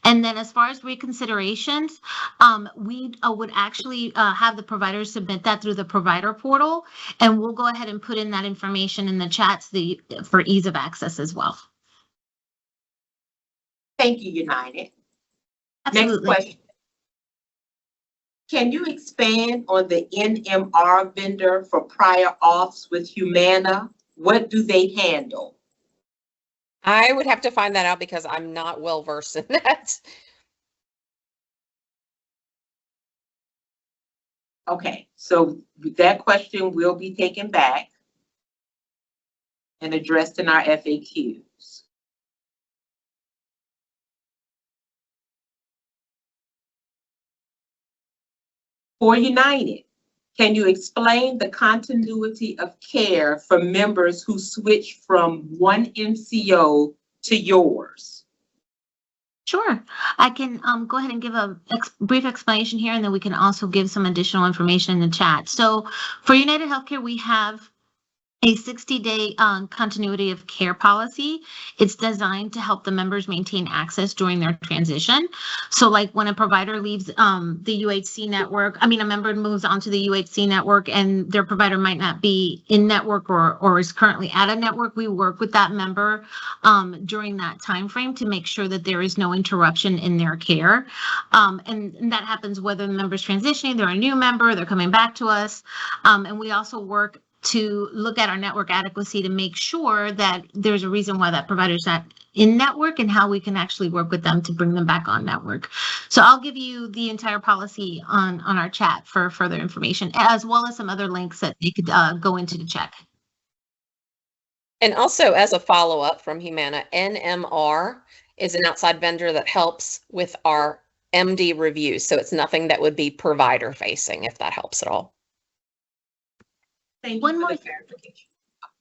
And then as far as reconsiderations, we would actually have the providers submit that through the provider portal, and we'll go ahead and put in that information in the chats for ease of access as well. Thank you, United. Absolutely. Next question. Can you expand on the NMR vendor for prior auths with Humana? What do they handle? I would have to find that out because I'm not well versed in that. Okay, so that question will be taken back and addressed in our FAQs. For United, can you explain the continuity of care for members who switch from one MCO to yours? Sure. I can go ahead and give a brief explanation here, and then we can also give some additional information in the chat. So for United Healthcare, we have a 60-day continuity of care policy. It's designed to help the members maintain access during their transition. So like when a provider leaves the UHC network, a member moves onto the UHC network and their provider might not be in network or is currently at a network, we work with that member during that time frame to make sure that there is no interruption in their care. And that happens whether the member's transitioning, they're a new member, they're coming back to us. And we also work to look at our network adequacy to make sure that there's a reason why that provider's not in network and how we can actually work with them to bring them back on network. So I'll give you the entire policy on our chat for further information, as well as some other links that you could go into to check. And also as a follow-up from Humana, NMR is an outside vendor that helps with our MD reviews. So it's nothing that would be provider facing, if that helps at all. Thank you One for more the clarification.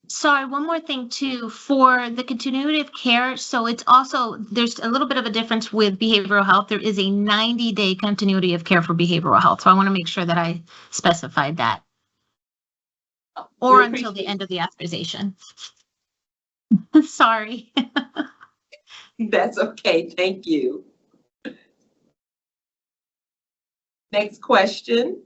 Sorry, one more thing too, for the continuity of care. So it's also, there's a little bit of a difference with behavioral health. There is a 90-day continuity of care for behavioral health. So I want to make sure that I specified that. Or until the end of the authorization. Sorry. That's okay, thank you. Next question.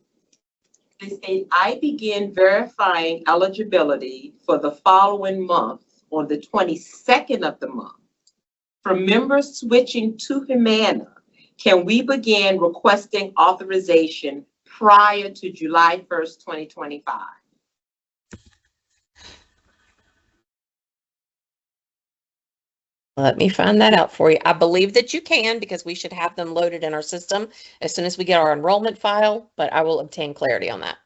They say, I begin verifying eligibility for the following month on the 22nd of the month. For members switching to Humana, can we begin requesting authorization prior to July 1st, 2025? Let me find that out for you. I believe that you can because we should have them loaded in our system as soon as we get our enrollment file, but I will obtain clarity on that.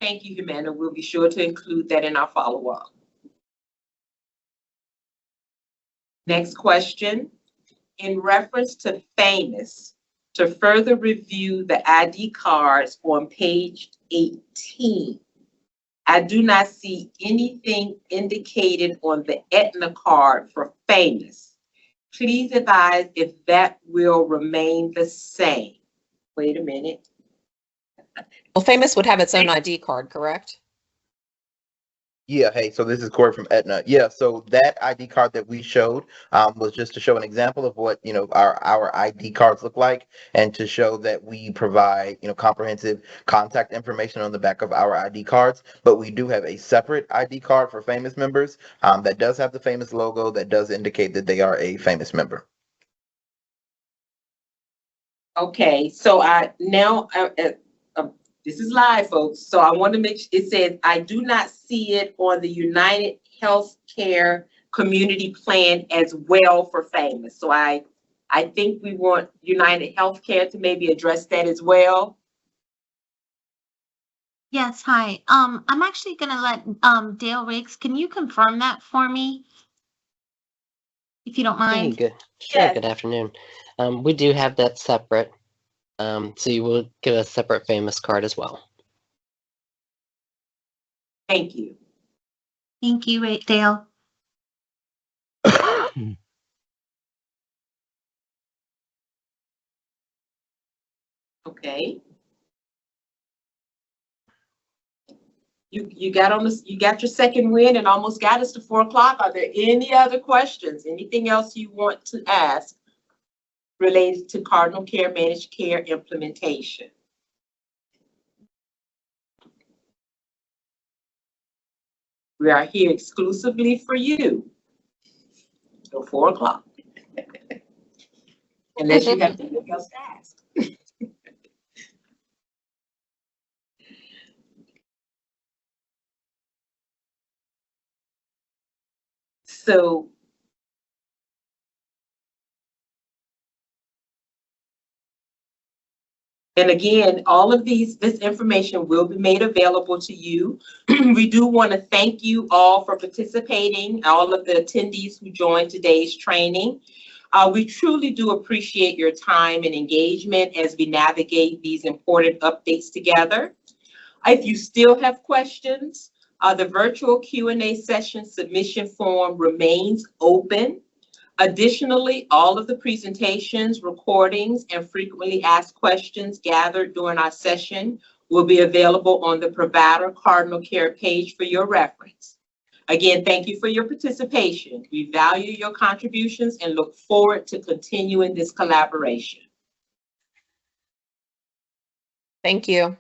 Thank you, Humana. We'll be sure to include that in our follow-up. Next question. In reference to FAMOUS, to further review the ID cards on page 18, I do not see anything indicated on the Aetna card for FAMOUS. Please advise if that will remain the same. Wait a minute. Well, FAMOUS would have its own ID card, correct? Yeah, hey, so this is Corey from Aetna. Yeah, so that ID card that we showed was just to show an example of what, our ID cards look like, and to show that we provide, comprehensive contact information on the back of our ID cards. But we do have a separate ID card for famous members that does have the famous logo that does indicate that they are a famous member. Okay, so this is live, folks. So I want to make sure it says, I do not see it on the United Healthcare Community Plan as well for famous. So I think we want United Healthcare to maybe address that as well. Yes, hi. I'm actually gonna let Dale Riggs, can you confirm that for me? If you don't Hey, mind. good. Sure, good afternoon. We do have that separate. So you will get a separate famous card as well. Thank you. Thank you, Dale. Okay. You got your second win and almost got us to 4 o'clock. Are there any other questions? Anything else you want to ask related to Cardinal Care Managed Care implementation? We are here exclusively for you till 4 o'clock. Unless you have anything else to ask. So and again, all of this information will be made available to you. We do want to thank you all for participating, all of the attendees who joined today's training. We truly do appreciate your time and engagement as we navigate these important updates together. If you still have questions, the virtual Q&A session submission form remains open. Additionally, all of the presentations, recordings, and frequently asked questions gathered during our session will be available on the Provider Cardinal Care page for your reference. Again, thank you for your participation. We value your contributions and look forward to continuing this collaboration. Thank you.